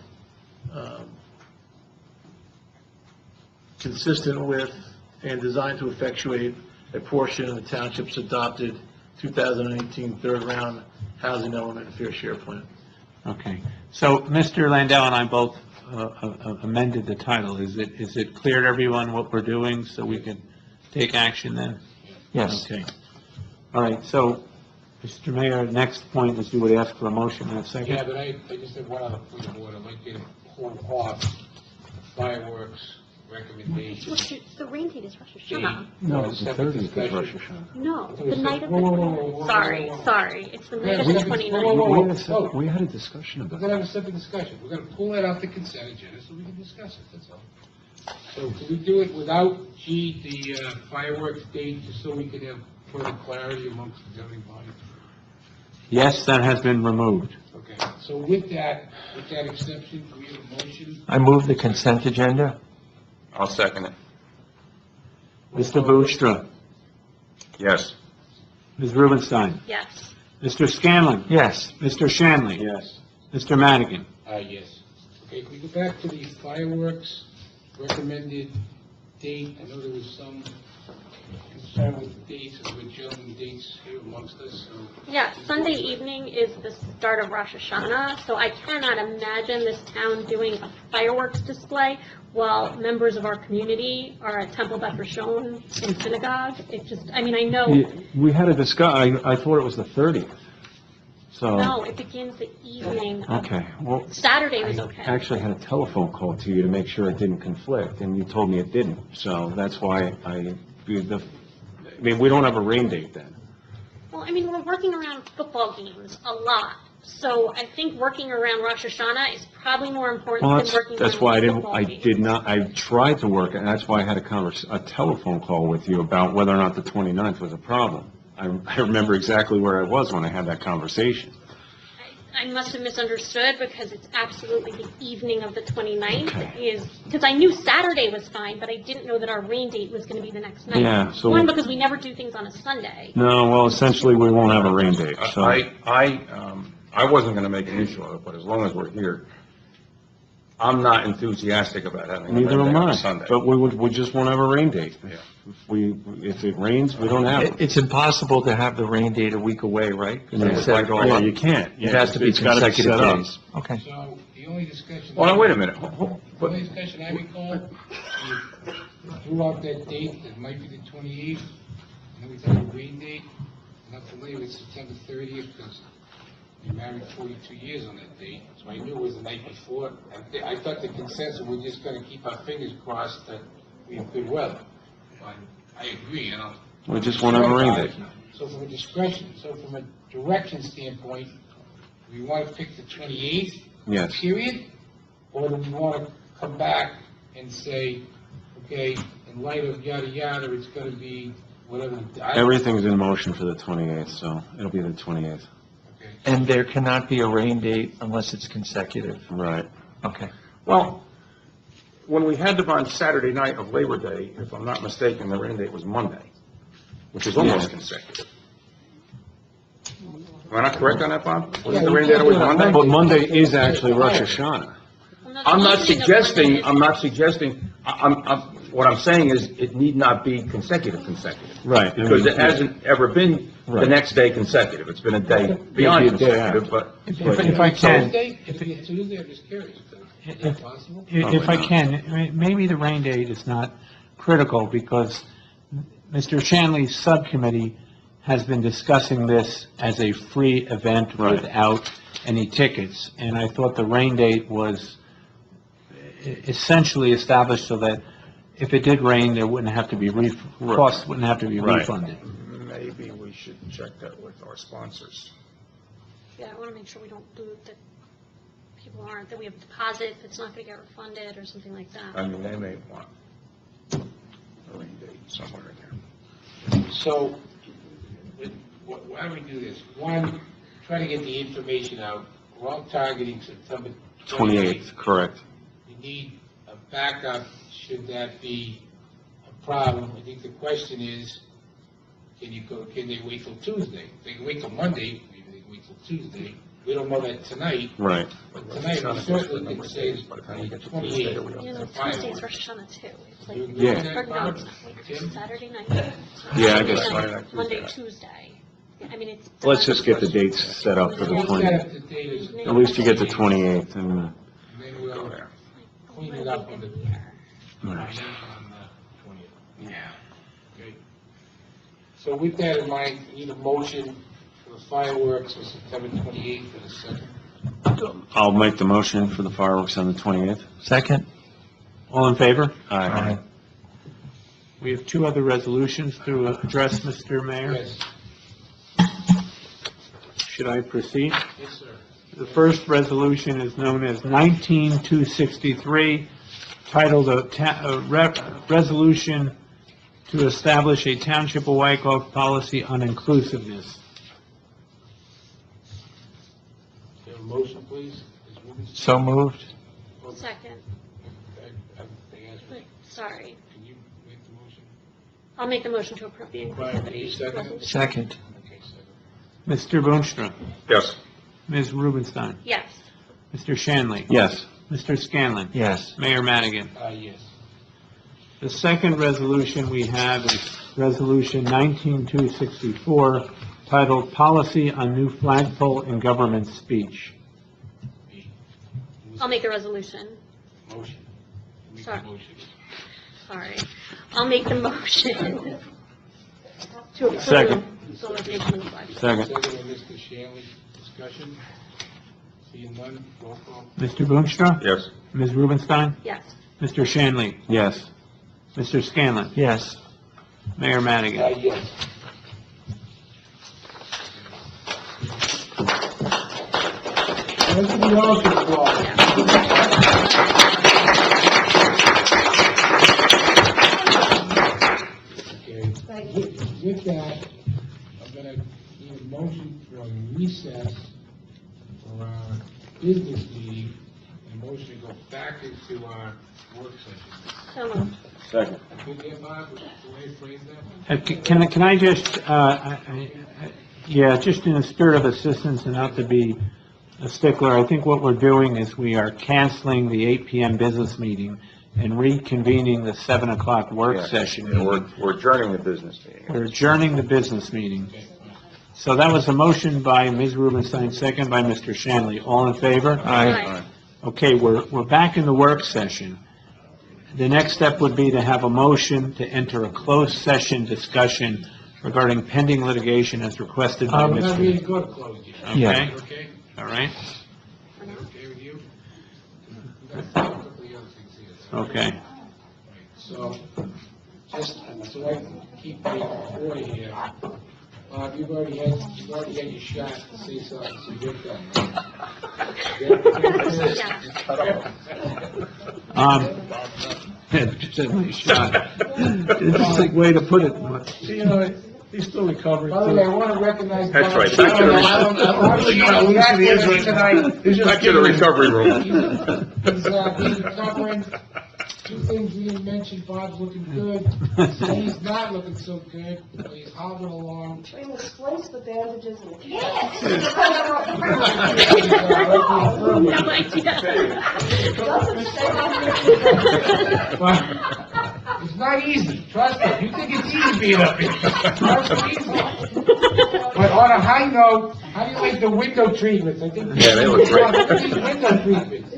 consistent with and designed to effectuate a portion of the township's adopted 2018 third round housing element and fair share plan. okay. So Mr. Landau and I both amended the title. Is it clear to everyone what we're doing, so we can take action then? Yes. Okay. All right, so, Mr. Mayor, next point is you would ask for a motion in a second. Yeah, but I just have one other point of order. I'd like to hold off the fireworks recommendation. The rain date is Rosh Hashanah. No, it's the 30th of Rosh Hashanah. No, the night of the Whoa, whoa, whoa, whoa, whoa, 29th. whoa. Sorry, it's the night of We the have a- 29th. whoa, whoa, whoa, whoa. We had a discussion We're about gonna that. have a separate discussion. We're gonna pull that off the consent agenda so we can discuss it, that's all. So can we do it without, the fireworks date, just so we can have further clarity amongst the governing body? Yes, that has been removed. Okay, so with that exception, can we have a motion? I move the consent agenda. I'll second it. Mr. Boostra, Yes. Ms. Rubenstein, Yes. Mr. Scanlon, Yes. Mr. Shanley. Yes. Mr. Madigan. Yes. Okay, can we go back to the fireworks recommended date? I know there was some concern with the dates, and we're juggling dates here amongst us, so. Yeah, Sunday evening is the start of Rosh Hashanah, so I cannot imagine this town doing a fireworks display while members of our community are at Temple Beth Rishon in synagogue. It just, I mean, I know, We had a I thought it was the 30th, so. no, it begins the evening of, Okay, well, Saturday was I okay. actually had a telephone call to you to make sure it didn't conflict, and you told me it didn't, so that's why I mean, we don't have a rain date then. Well, I mean, we're working around football games a lot, so I think working around Rosh Hashanah is probably more important Well, than working around that's why football I games. did not, I tried to work, and that's why I had a telephone call with you about whether or not the 29th was a problem. I remember exactly where I was when I had that conversation. I must have misunderstood because it's absolutely the evening of the 29th is, because I knew Saturday was fine, but I didn't know that our rain date was going to be the next night. Yeah, so- One, because we never do things on a Sunday. No, well, essentially, we won't have a rain date, so. I wasn't going to make an issue of it, but as long as we're here, I'm not enthusiastic about having a Neither rain am day on I, Sunday. but we just won't have a rain date. Yeah. If it rains, we don't have it. It's impossible to have the rain date a week away, right? 'Cause they set it all Yeah, up. you can't. It has to be It's gotta consecutive set up. days. Okay. So, the only discussion. Well, now, wait a minute. The only discussion I recall, we threw out that date, that might be the 28th, and then we thought a rain date. I'm not familiar with September 30th, because we married 42 years on that date, so I knew it was the night before. I thought the consensus, we're just gonna keep our fingers crossed that we have good weather. But I agree, We just won't have a rain date. So from a direction standpoint, we want to pick the 28th? Yes. Period? Or do we want to come back and say, okay, in light of yada yada, it's gonna be whatever. Everything's in motion for the 28th, so it'll be the 28th. Okay. And there cannot be a rain date unless it's consecutive. Right. Okay. Well, when we had them on Saturday night of Labor Day, if I'm not mistaken, the rain date was Monday, which is almost Yeah. consecutive. Am I not correct on that, Bob? Wasn't the rain date always Monday? But Monday is actually Rosh Hashanah. I'm not suggesting, what I'm saying is it need not be consecutive. Right. Because it hasn't ever been the Right. next day consecutive. It's been a day beyond Maybe a day consecutive, after. but. If I can, Tuesday? If it's Tuesday, I'm just curious. Is that possible? if I can, maybe the rain date is not critical, because Mr. Shanley's subcommittee has been discussing this as a free event Right. without any tickets, and I thought the rain date was essentially established so that if it did rain, there wouldn't have to be costs wouldn't have to be Right. refunded. Maybe we should check that with our sponsors. Yeah, I want to make sure we don't do that. People aren't, that we have a deposit that's not going to get refunded or something like that. I mean, they may want a rain date somewhere in there. So, why do we do this? One, try to get the information out. We're all targeting September 28th, correct. You need a backup should that be a problem. I think the question is, can they wait till Tuesday? If they can wait till Monday, maybe they can wait till Tuesday. We don't know that tonight, Right. but tonight we certainly can say the 28th. You know, Tuesday's Rosh Hashanah too. It's like, Yeah. or no, it's not. Like Saturday night. Yeah, I guess Monday, so. Monday, Tuesday. Yeah, I mean, it's. Let's just get the dates set up for the 28th. At least you get the 28th, and, And then we'll clean it up on the, right. Yeah. Okay. So with that in mind, we need a motion for the fireworks on September 28th for the second. I'll make the motion for the fireworks on the 28th. Second? All in favor? Aye. We have two other resolutions to address, Mr. Mayor. Yes, Should I proceed? yes, sir. The first resolution is known as 19263, titled Resolution to Establish a Township of Wykoff Policy on Inclusiveness. Have a motion, please? So moved? Second. They asked me, Wait, sorry. can you make the motion? I'll make the motion to approve the Brian, can you inclusivity second it? resolution. Second? Okay, second. Mr. Boonstra, Yes. Ms. Rubenstein, Yes. Mr. Shanley, Yes. Mr. Scanlon, Yes. Mayor Madigan. Yes. The second resolution we have is Resolution 19264, titled Policy on New Flagpole in Government Speech. I'll make the resolution. Motion. Make the Sorry. motion. Sorry. I'll make the motion to approve. Second. Solicitation of flags. Second. Second by Mr. Shanley, discussion. Seeing none, roll call. Mr. Boonstra? Yes. Ms. Rubenstein? Yes. Mr. Shanley? Yes. Mr. Scanlon? Yes. Mayor Madigan? Yes. Anthony Osborne. Okay, with that, I'm gonna need a motion for a recess for our business meeting, and a motion to go back into our work session. So moved. Second. Good there, Bob, with the way you phrased that? Can I just, yeah, just in the spirit of assistance and not to be a stickler, I think what we're doing is we are canceling the 8 PM business meeting and reconvening the 7 o'clock work session. And we're adjourning the business meeting. We're adjourning the business meeting. So that was a motion by Ms. Rubenstein, second by Mr. Shanley. All in favor? Aye. Okay, we're back in the work session. The next step would be to have a motion to enter a closed session discussion regarding pending litigation as requested by We're not ready to Mr. go to close yet. Okay, Yeah. Okay? all right, Okay with you? We got a couple of other things here. okay. So, just so I can keep the order here, Bob, you've already had your shot to say something, so you're done. Yeah. Percent my shot. Interesting way to put it. You know, he's still recovering. By the way, I want to recognize. That's Bob. right. Back to the I don't really know who that is tonight. Back to the recovery room. He's recovering. Two things we didn't mention, Bob's looking good. He's not looking so good, but he's hobbling along. We will splice the bandages and... No idea. Well, it's not easy, trust me. You think it's easy being up here. It's easy. But on a high note, how do you like the window treatments? I think. Yeah, they look great. Look at these window treatments.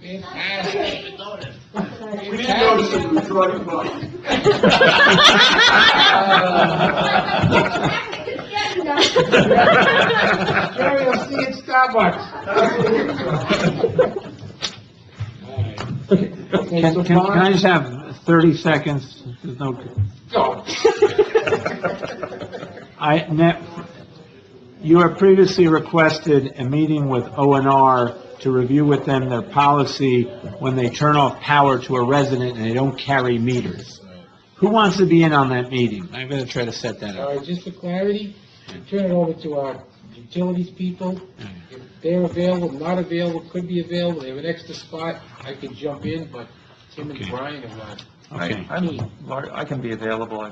Fantastic. We didn't notice it was driving by. Jerry, I'll see you at Starbucks. Okay, so Can Bob- I just have 30 seconds? There's no... Go. You have previously requested a meeting with O&R to review with them their policy when they turn off power to a resident and they don't carry meters. Who wants to be in on that meeting? I'm going to try to set that All up. right, just for clarity, turn it over to our utilities people. If they're available, not available, could be available, they have an extra spot, I could jump in, but Tim and Okay. Brian have, Okay. I can be available,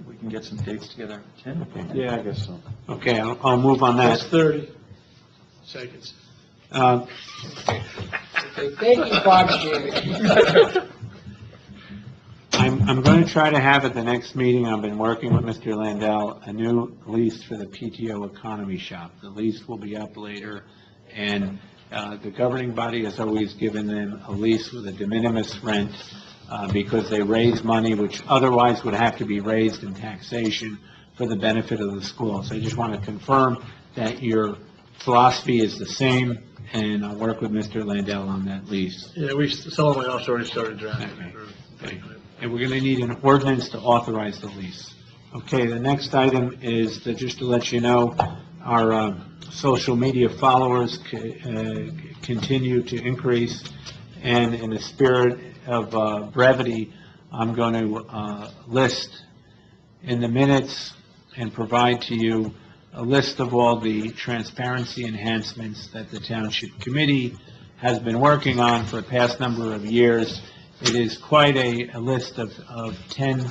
we can get some dates together. Tim? Yeah, I guess so. Okay, I'll move on That's that. 30 seconds. Uh, okay, thank you, Bob Shannon. I'm going to try to have at the next meeting, I've been working with Mr. Landau, a new lease for the PTO Economy Shop. The lease will be up later, and the governing body has always given them a lease with a de minimis rent because they raise money which otherwise would have to be raised in taxation for the benefit of the school. So I just want to confirm that your philosophy is the same, and I'll work with Mr. Landau on that lease. Yeah, some of my officers already started drafting. Okay. And we're going to need an ordinance to authorize the lease. Okay, the next item is just to let you know, our social media followers continue to increase, and in the spirit of brevity, I'm going to list in the minutes and provide to you a list of all the transparency enhancements that the Township Committee has been working on for the past number of years. It is quite a list of 10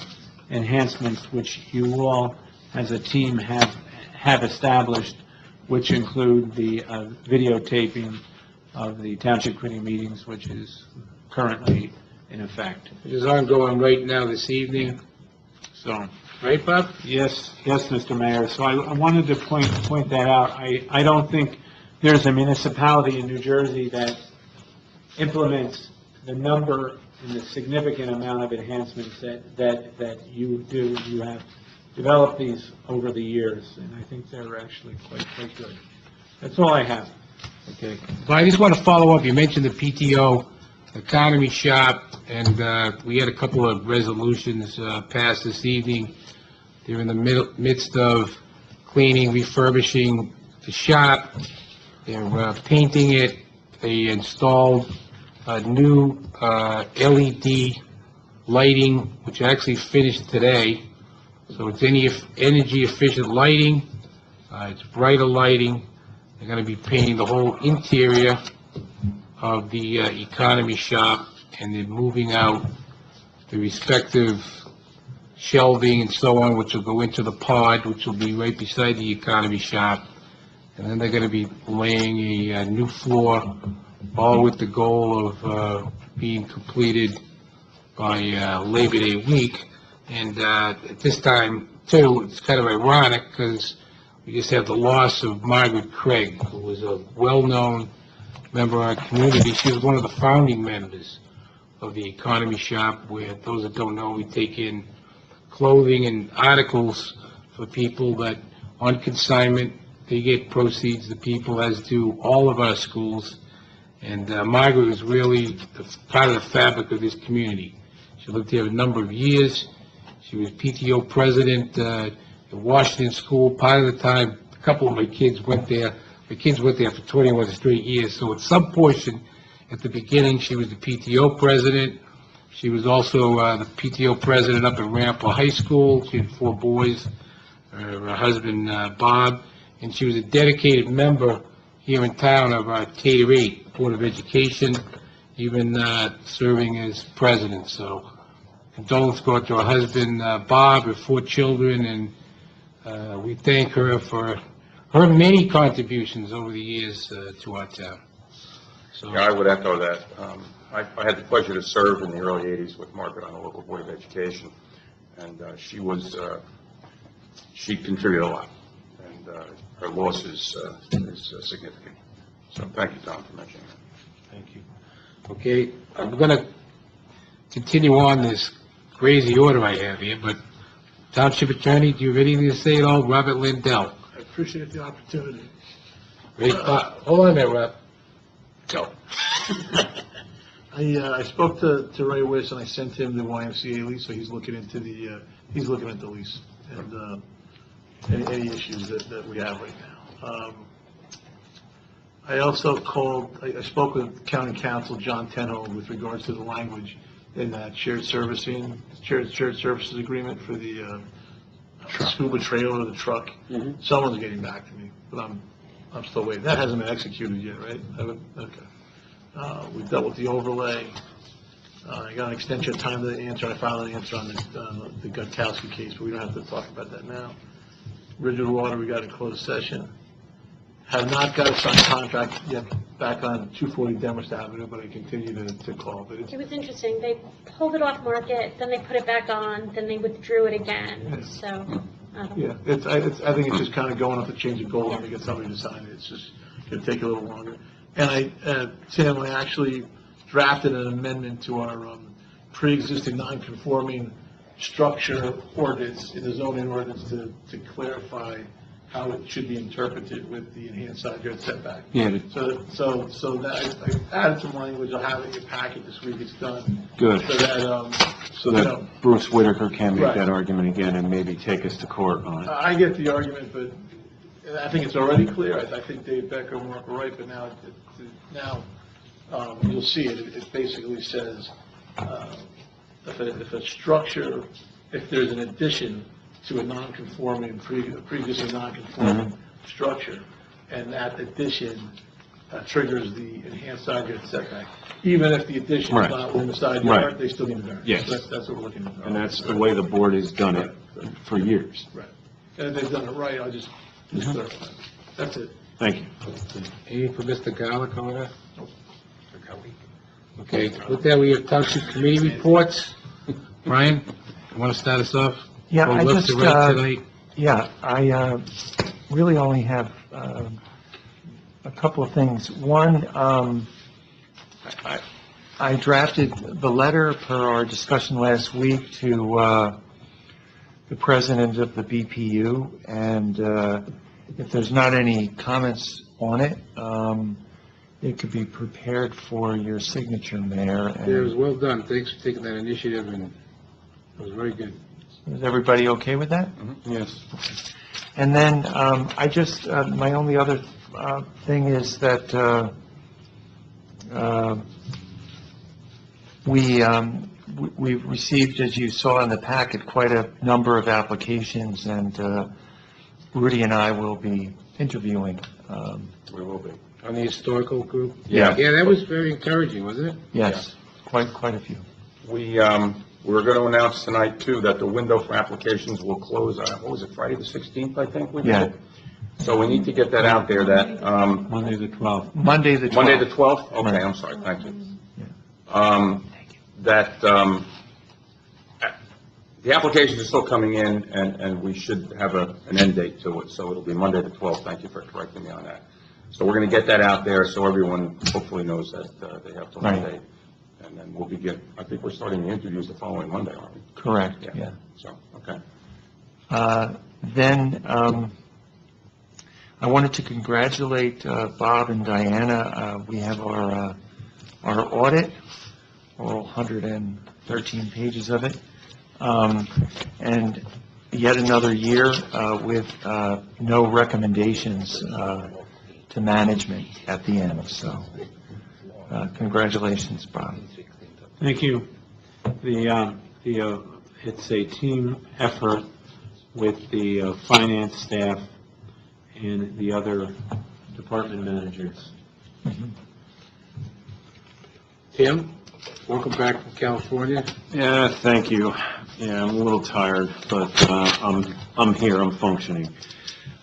enhancements which you all, as a team, have established, which include the videotaping of the Township Committee meetings, which is currently in effect. It is ongoing right now this evening, So, right, Bob? yes, Mr. Mayor. So I wanted to point that out. I don't think there's a municipality in New Jersey that implements the number and the significant amount of enhancements that you do. You have developed these over the years, and I think they're actually quite good. That's all I have. Okay. Well, I just want to follow up, you mentioned the PTO Economy Shop, and we had a couple of resolutions passed this evening. They're in the midst of cleaning, refurbishing the shop. They're painting it. They installed new LED lighting, which actually finished today. So it's energy efficient lighting. It's brighter lighting. They're going to be painting the whole interior of the economy shop, and they're moving out the respective shelving and so on, which will go into the pod, which will be right beside the economy shop. And then they're going to be laying a new floor, all with the goal of being completed by Labor Day week. And at this time, too, it's kind of ironic because we just have the loss of Margaret Craig, who was a well-known member of our community. She was one of the founding members of the economy shop, where, those that don't know, we take in clothing and articles for people that, on consignment, they get proceeds, the people, as do all of our schools. And Margaret was really part of the fabric of this community. She lived here a number of years. She was PTO president at Washington School. Part of the time, a couple of my kids went there. The kids went there for 21 straight years. So at some portion, at the beginning, she was the PTO president. She was also the PTO president up at Rampa High School. She had 4 boys, her husband Bob, and she was a dedicated member here in town of our K-8 Board of Education, even serving as president. So condolences go out to her husband Bob, her 4 children, and we thank her for her many contributions over the years to our town. So, Yeah, I would echo that. I had the pleasure to serve in the early 80s with Margaret on the local Board of Education, and she contributed a lot, and her loss is significant. So thank you, Tom, for mentioning that. thank you. Okay, I'm going to continue on this crazy order I have here, but Township Attorney, do you have anything to say at all? Robert Lindell. I appreciate the opportunity. Hold on a minute, Rob. Go. I spoke to Ray Wiss, and I sent him the YMCA lease, so he's looking into he's looking at the lease and any issues that we have right now. I also I spoke with County Counsel John Tenhold with regards to the language in that shared services agreement for the scuba trailer or the truck. Mhm. Someone's getting back to me, but I'm still waiting. That hasn't been executed yet, right? Okay. We dealt with the overlay. I got an extension of time to answer. I filed an answer on the Gutkowski case, but we don't have to talk about that now. Rigid water, we got a closed session. Have not got a signed contract yet back on 240 Demorest Avenue, but I continue to call. But It was interesting. They pulled it off market, then they put it back on, then they withdrew it again. So, I don't know. yeah, I think it's just kind of going up to change of goal and to get somebody to sign it. It's just going to take a little longer. And Tim, I actually drafted an amendment to our pre-existing non-conforming structure ordinance in the zoning ordinance to clarify how it should be interpreted with the enhanced side yard setback. Yeah. So that I added some language. I'll have it in your packet this week. It's done. Good. So that, Bruce Whitaker can make Right. that argument again and maybe take us to court on it. I get the argument, but I think it's already clear. I think Dave Becker and Mark were right, but now you'll see it. It basically says if a structure, if there's an addition to a non-conforming, pre-existing non-conforming structure, and that addition triggers the enhanced side yard setback, even if the addition Right. is not within the side Right. yard, they still need a variance. Yes. So that's what we're looking at. And that's the way the board has done it for years. Right. And if they've done it right, I'll just clarify. That's it. Thank you. Anything for Mr. Garlic over there? Okay, with that, we have Township Committee reports. Brian, you want to start us off? Yeah, Go I left just, to right tonight. yeah, I really only have a couple of things. One, I drafted the letter per our discussion last week to the president of the BPU, and if there's not any comments on it, it could be prepared for your signature, Mayor. It was And well done. Thanks for taking that initiative, and it was very good. is everybody okay with that? Yes. And then I just, my only other thing is that we've received, as you saw in the packet, quite a number of applications, and Rudy and I will be interviewing. We will be. On the historical group? Yeah. Yeah, that was very encouraging, wasn't it? Yes, quite a few. We're going to announce tonight, too, that the window for applications will close on, what was it, Friday the 16th, I think? we did? Yeah. So we need to get that out there, that, Monday the 12th. Monday the 12th. Monday the 12th? Okay, Right. I'm sorry, thank you. Yeah. That, the applications are still coming in, and we should have an end date to it, so it'll be Monday the 12th. Thank you for correcting me on that. So we're going to get that out there, so everyone hopefully knows that they have till Right. Monday. And then we'll begin, I think we're starting the interviews the following Monday, aren't we? Correct, yeah. So, okay. Then I wanted to congratulate Bob and Diana. We have our audit, all 113 pages of it, and yet another year with no recommendations to management at the end. So congratulations, Bob. Thank you. It's a team effort with the finance staff and the other department managers. Tim, welcome back from California. Yeah, thank you. Yeah, I'm a little tired, but I'm here, I'm functioning.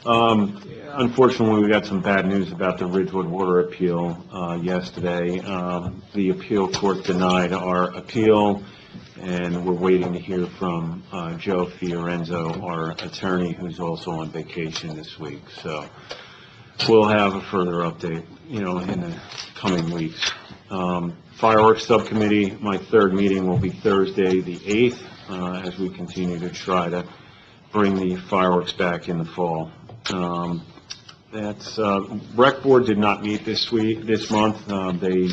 Unfortunately, we got some bad news about the Ridgewood water appeal yesterday. The appeal court denied our appeal, and we're waiting to hear from Joe Fiorenzo, our attorney, who's also on vacation this week. So we'll have a further update, in the coming weeks. Fireworks Subcommittee, my third meeting will be Thursday, the 8th, as we continue to try to bring the fireworks back in the fall. Rec Board did not meet this month. They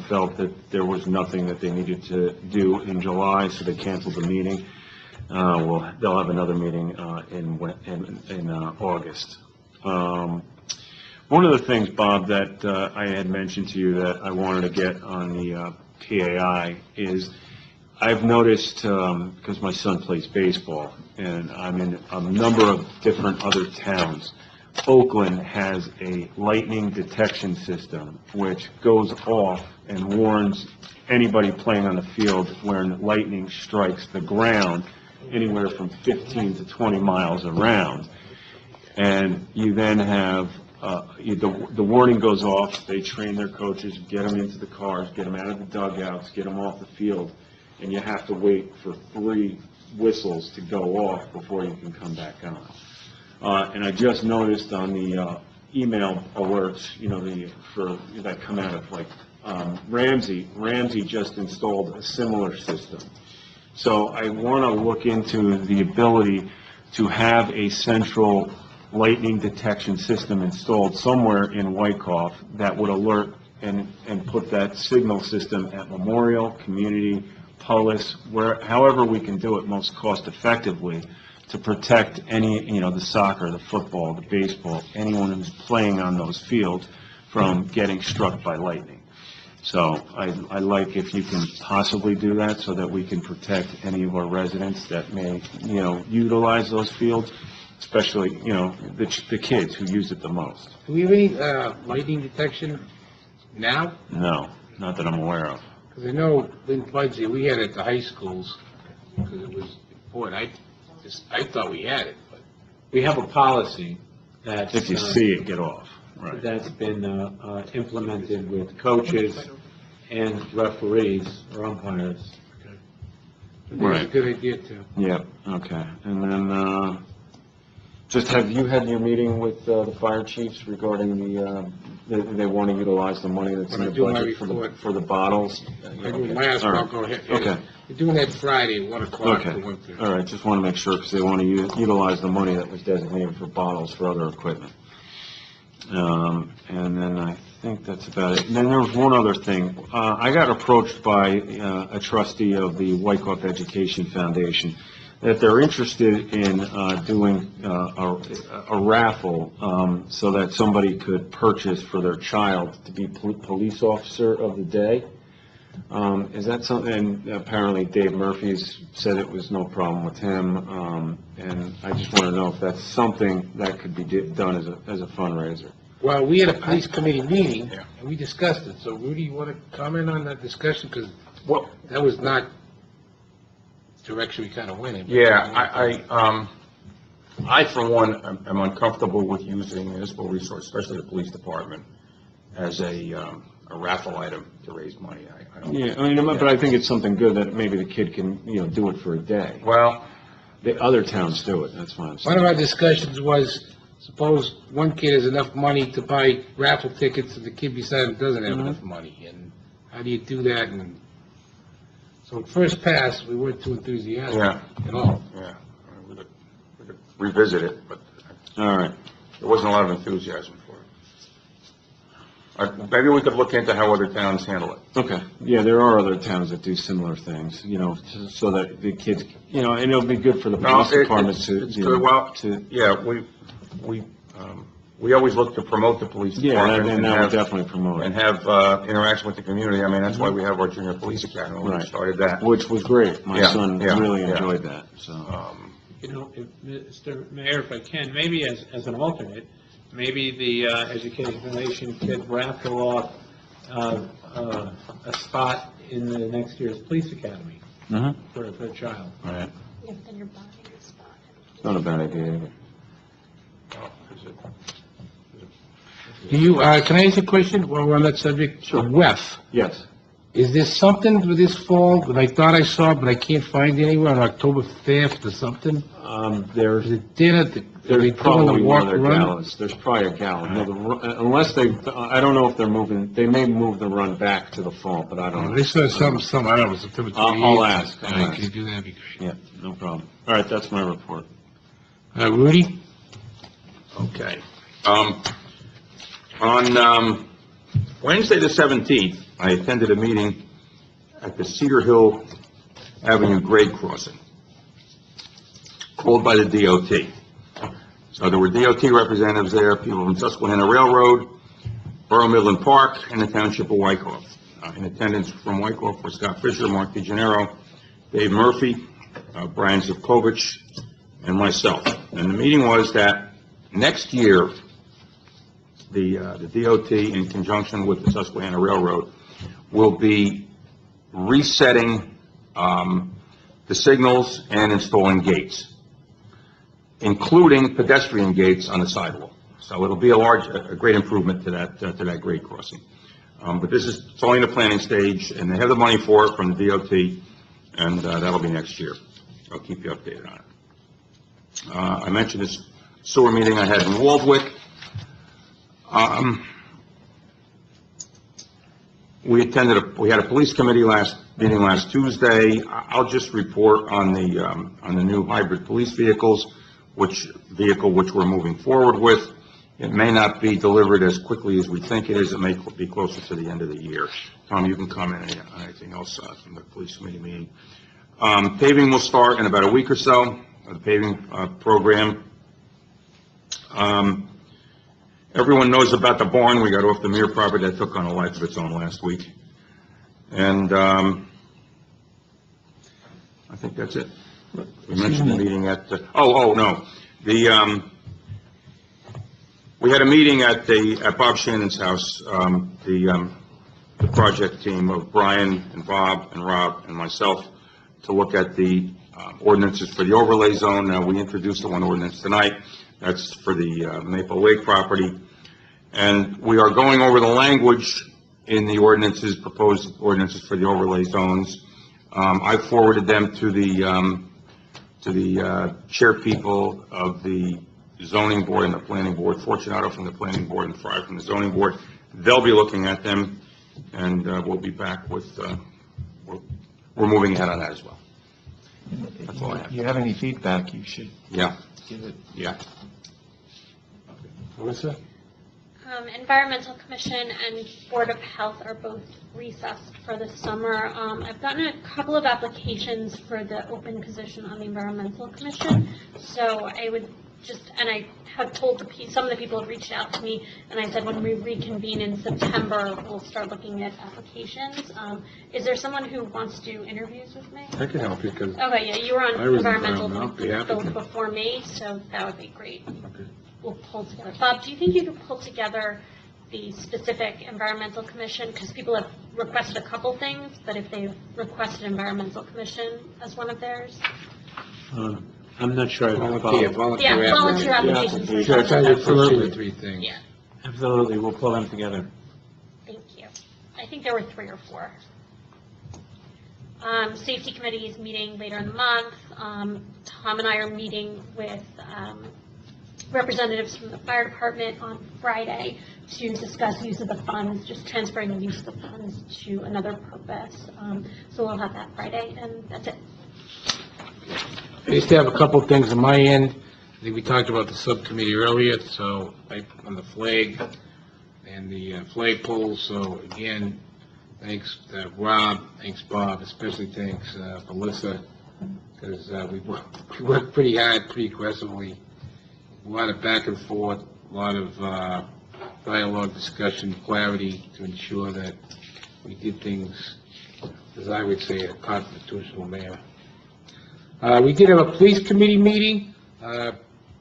felt that there was nothing that they needed to do in July, so they canceled the meeting. They'll have another meeting in August. One of the things, Bob, that I had mentioned to you that I wanted to get on the PAI is I've noticed, because my son plays baseball, and I'm in a number of different other towns, Oakland has a lightning detection system which goes off and warns anybody playing on the field when lightning strikes the ground anywhere from 15 to 20 miles around. And you then have the warning goes off, they train their coaches, get them into the cars, get them out of the dugouts, get them off the field, and you have to wait for 3 whistles to go off before you can come back on. And I just noticed on the email alerts, that come out of Ramsey just installed a similar system. So I want to look into the ability to have a central lightning detection system installed somewhere in Wyckoff that would alert and put that signal system at Memorial, Community, Pullis, however we can do it most cost effectively to protect any, the soccer, the football, the baseball, anyone who's playing on those fields from getting struck by lightning. So I like if you can possibly do that so that we can protect any of our residents that may, utilize those fields, especially, the kids who use it the most. Do we have any lightning detection now? No, not that I'm aware of. Because I know in Pudgy, we had it at the high schools, because it was important. I thought we had it, but We have a policy that... If you see it, get off. Right. That's been implemented with coaches and referees or umpires. That's a good idea, too. Yep, okay. And then, have you had your meeting with the fire chiefs regarding they want to utilize the money that's in the budget for the bottles? I'll go ahead. Okay. We're doing that Friday, 1 o'clock. Okay, all right, just want to make sure, because they want to utilize the money that was designated for bottles for other equipment. And then I think that's about it. And then there was one other thing. I got approached by a trustee of the Wyckoff Education Foundation that they're interested in doing a raffle so that somebody could purchase for their child to be police officer of the day. Is that something? And apparently Dave Murphy's said it was no problem with him. And I just want to know if that's something that could be done as a fundraiser. Well, we had a police committee meeting, and we discussed it. So, Rudy, you want to comment on that discussion? Because that was not the direction we kind of went in. Yeah, I, for one, am uncomfortable with using municipal resource, especially the police department, as a raffle item to raise money. I don't. But I think it's something good that maybe the kid can, do it for a day. Well, the other towns do it, that's why I'm saying. One of our discussions was, suppose one kid has enough money to buy raffle tickets and the kid beside him doesn't have enough money, and how do you do that? And so first pass, we weren't too enthusiastic at all. Yeah, we could revisit it, but all right, there wasn't a lot of enthusiasm for it. Maybe we could look into how other towns handle it. Okay, yeah, there are other towns that do similar things, so that the kids, and it'll be good for the police department to. We we always look to promote the police Yeah, department. and that would have- definitely promote And it, have interaction with the community. I mean, that's why we have our junior police academy. We Right. started that. which was great. My Yeah, son yeah, really yeah. enjoyed that, so. You know, Mr. Mayor, if I can, maybe as an alternate, maybe the Education Relation could raffle off a spot in the next year's police academy Mhm. for a child. Right. Then you're buying a spot. It's not a bad idea either. Do you, can I ask a question while we're on that subject? Sure. WEF, Yes. is there something for this fall that I thought I saw, but I can't find anywhere, on October 5th or something? There's, Is it dinner, they there's doing probably the one walk of their run? galas. There's probably a gala. No, unless they, I don't know if they're moving, they may move the run back to the fall, but I don't know. They said something, I don't know, September 28th. I'll ask. All right, can you do that? That'd be great. Yeah, no problem. All right, that's my report. Rudy? Okay. On Wednesday, the 17th, I attended a meeting at the Cedar Hill Avenue grade crossing, called by the DOT. So there were DOT representatives there, people from Susquehanna Railroad, Borough Midland Park, and the Township of Wyckoff. In attendance from Wyckoff were Scott Fisher, Mark DeGenero, Dave Murphy, Brian Zivkovich, and myself. And the meeting was that next year, the DOT, in conjunction with the Susquehanna Railroad, will be resetting the signals and installing gates, including pedestrian gates on the sidewalk. So it'll be a great improvement to that grade crossing. But it's only in the planning stage, and they have the money for it from the DOT, and that'll be next year. I'll keep you updated on it. I mentioned this sewer meeting I had in Waldwick. We had a police committee meeting last Tuesday. I'll just report on the new hybrid police vehicles, which we're moving forward with. It may not be delivered as quickly as we think it is. It may be closer to the end of the year. Tom, you can comment on anything else from the police committee meeting. Paving will start in about a week or so, the paving program. Everyone knows about the barn we got off the Muir property that took on a life of its own last week. And I think that's it. We mentioned the meeting at, we had a meeting at Bob Shannon's house, the project team of Brian and Bob and Rob and myself, to look at the ordinances for the overlay zone. We introduced the one ordinance tonight. That's for the Maple Lake property. And we are going over the language in the ordinances, proposed ordinances for the overlay zones. I forwarded them to the chair people of the zoning board and the planning board, Fortunato from the planning board and Fry from the zoning board. They'll be looking at them, and we'll be back with, we're moving ahead on that as well. That's all I have. If you have any feedback, you should Yeah, give it. yeah. Melissa? Environmental Commission and Board of Health are both recessed for the summer. I've gotten a couple of applications for the open position on the Environmental Commission, so I would and I have told some of the people have reached out to me, and I said when we reconvene in September, we'll start looking at applications. Is there someone who wants to do interviews with me? I can help you, because Okay, yeah, you were on I was environmental environmental, both before me, so that would be great. We'll pull together. Bob, do you think you could pull together the specific environmental commission? Because people have requested a couple things, but if they've requested environmental commission as one of theirs? I'm not sure. volunteer Yeah, volunteer applications. Yeah. Sure, tell you the first two or three things. Yeah, Absolutely, we'll pull them together. thank you. I think there were 3 or 4. Safety committee is meeting later in the month. Tom and I are meeting with representatives from the fire department on Friday to discuss use of the funds, just transferring the use of the funds to another purpose. So we'll have that Friday, and that's it. I used to have a couple of things on my end. I think we talked about the subcommittee earlier, so on the flag and the flagpole. So again, thanks Rob, thanks Bob, especially thanks Melissa, because we worked pretty hard, pretty aggressively. A lot of back and forth, a lot of dialogue, discussion, clarity to ensure that we did things, as I would say, in a constitutional manner. We did have a police committee meeting.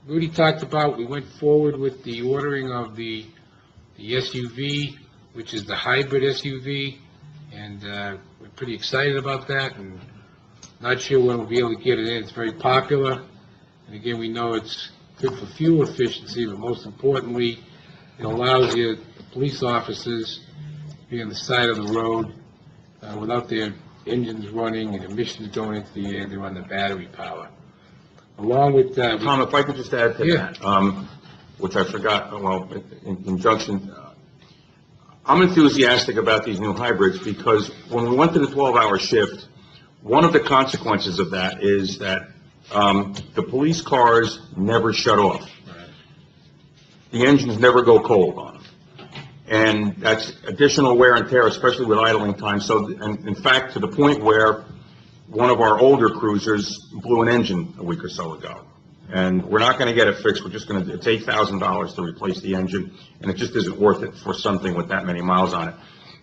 Rudy talked about, we went forward with the ordering of the SUV, which is the hybrid SUV, and we're pretty excited about that, and not sure when we'll be able to get it in. It's very popular, and again, we know it's good for fuel efficiency, but most importantly, it allows the police officers to be on the side of the road without their engines running and emissions going into the air. They're on the battery power. Along with that... Tom, if I could just add to Yeah. that, which I forgot, well, in conjunction, I'm enthusiastic about these new hybrids because when we went to the 12-hour shift, one of the consequences of that is that the police cars never shut off. The engines never go cold on them. And that's additional wear and tear, especially with idling time. So, and in fact, to the point where one of our older cruisers blew an engine a week or so ago. And we're not going to get it fixed. We're just going to, it's $8,000 to replace the engine, and it just isn't worth it for something with that many miles on it.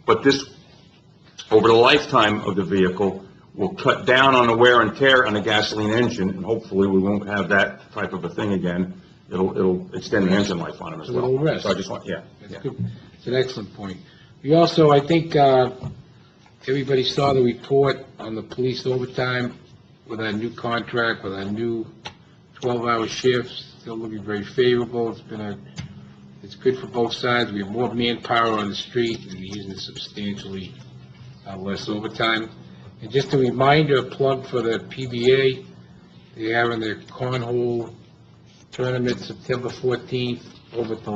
But this, over the lifetime of the vehicle, will cut down on the wear and tear on the gasoline engine, and hopefully we won't have that type of a thing again. It'll extend the engine life on them as well. A little rest. So I just want, yeah. That's good. It's an excellent point. We also, I think, everybody saw the report on the police overtime with our new contract, with our new 12-hour shifts, still looking very favorable. It's good for both sides. We have more manpower on the street, and we're using substantially less overtime. And just a reminder, a plug for the PBA, they're having their cornhole tournament September 14th over at the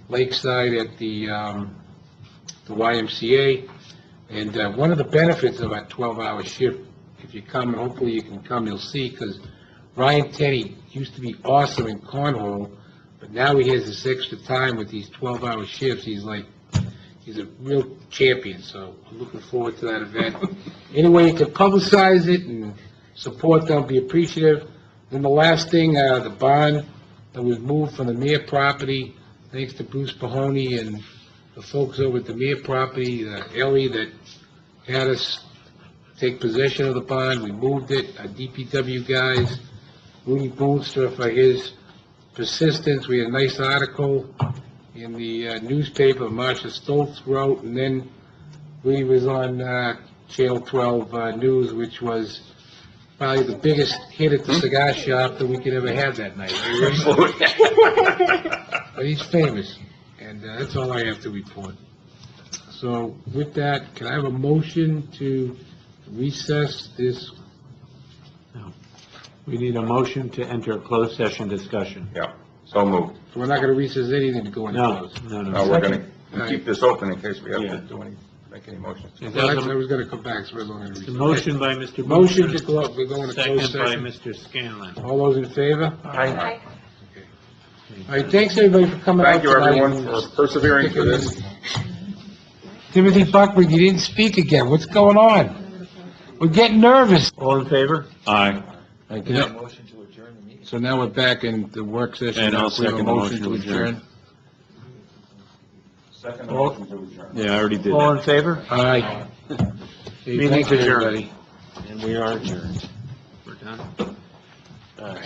lakeside at the YMCA. And one of the benefits of our 12-hour shift, if you come, and hopefully you can come, you'll see, because Ryan Tenney used to be awesome in cornhole, but now he has this extra time with these 12-hour shifts. He's a real champion, so I'm looking forward to that event. Anyway, you can publicize it and support them, be appreciative. Then the last thing, the bond that was moved from the Mere property, thanks to Bruce Pahoney and the folks over at the Mere property, Ellie, that had us take possession of the bond. We moved it, our DPW guys, Rudy Boonstra for his persistence. We had a nice article in the newspaper Marcia Stoltz wrote, and then Rudy was on Channel 12 News, which was probably the biggest hit at the cigar shop that we could ever have that night. But he's famous, and that's all I have to report. So with that, can I have a motion to recess this? No. We need a motion to enter a closed session discussion. Yeah, so moved. So we're not going to recess anything to go into No, close? no, No, no. we're going to keep this open in case we have Yeah. to make any motions. Well, actually, I was going to come back, so we're going to recess. The motion by Mr. Motion Booster, to go up, we're going to close second by session. Mr. Scanlon. All those in favor? Aye. All right, thanks, everybody, for coming out Thank you, tonight. everyone, for persevering through this. Timothy Buckman, you didn't speak again. What's going on? We're getting nervous. All in favor? Aye. Yep. So now we're back in the work session. And I'll We have a second the motion to adjourn. Second All- motion to adjourn. Yeah, I already did All that. in favor? Aye. Hey, Meeting's thank you, adjourned. everybody. And we are adjourned. We're done. All right.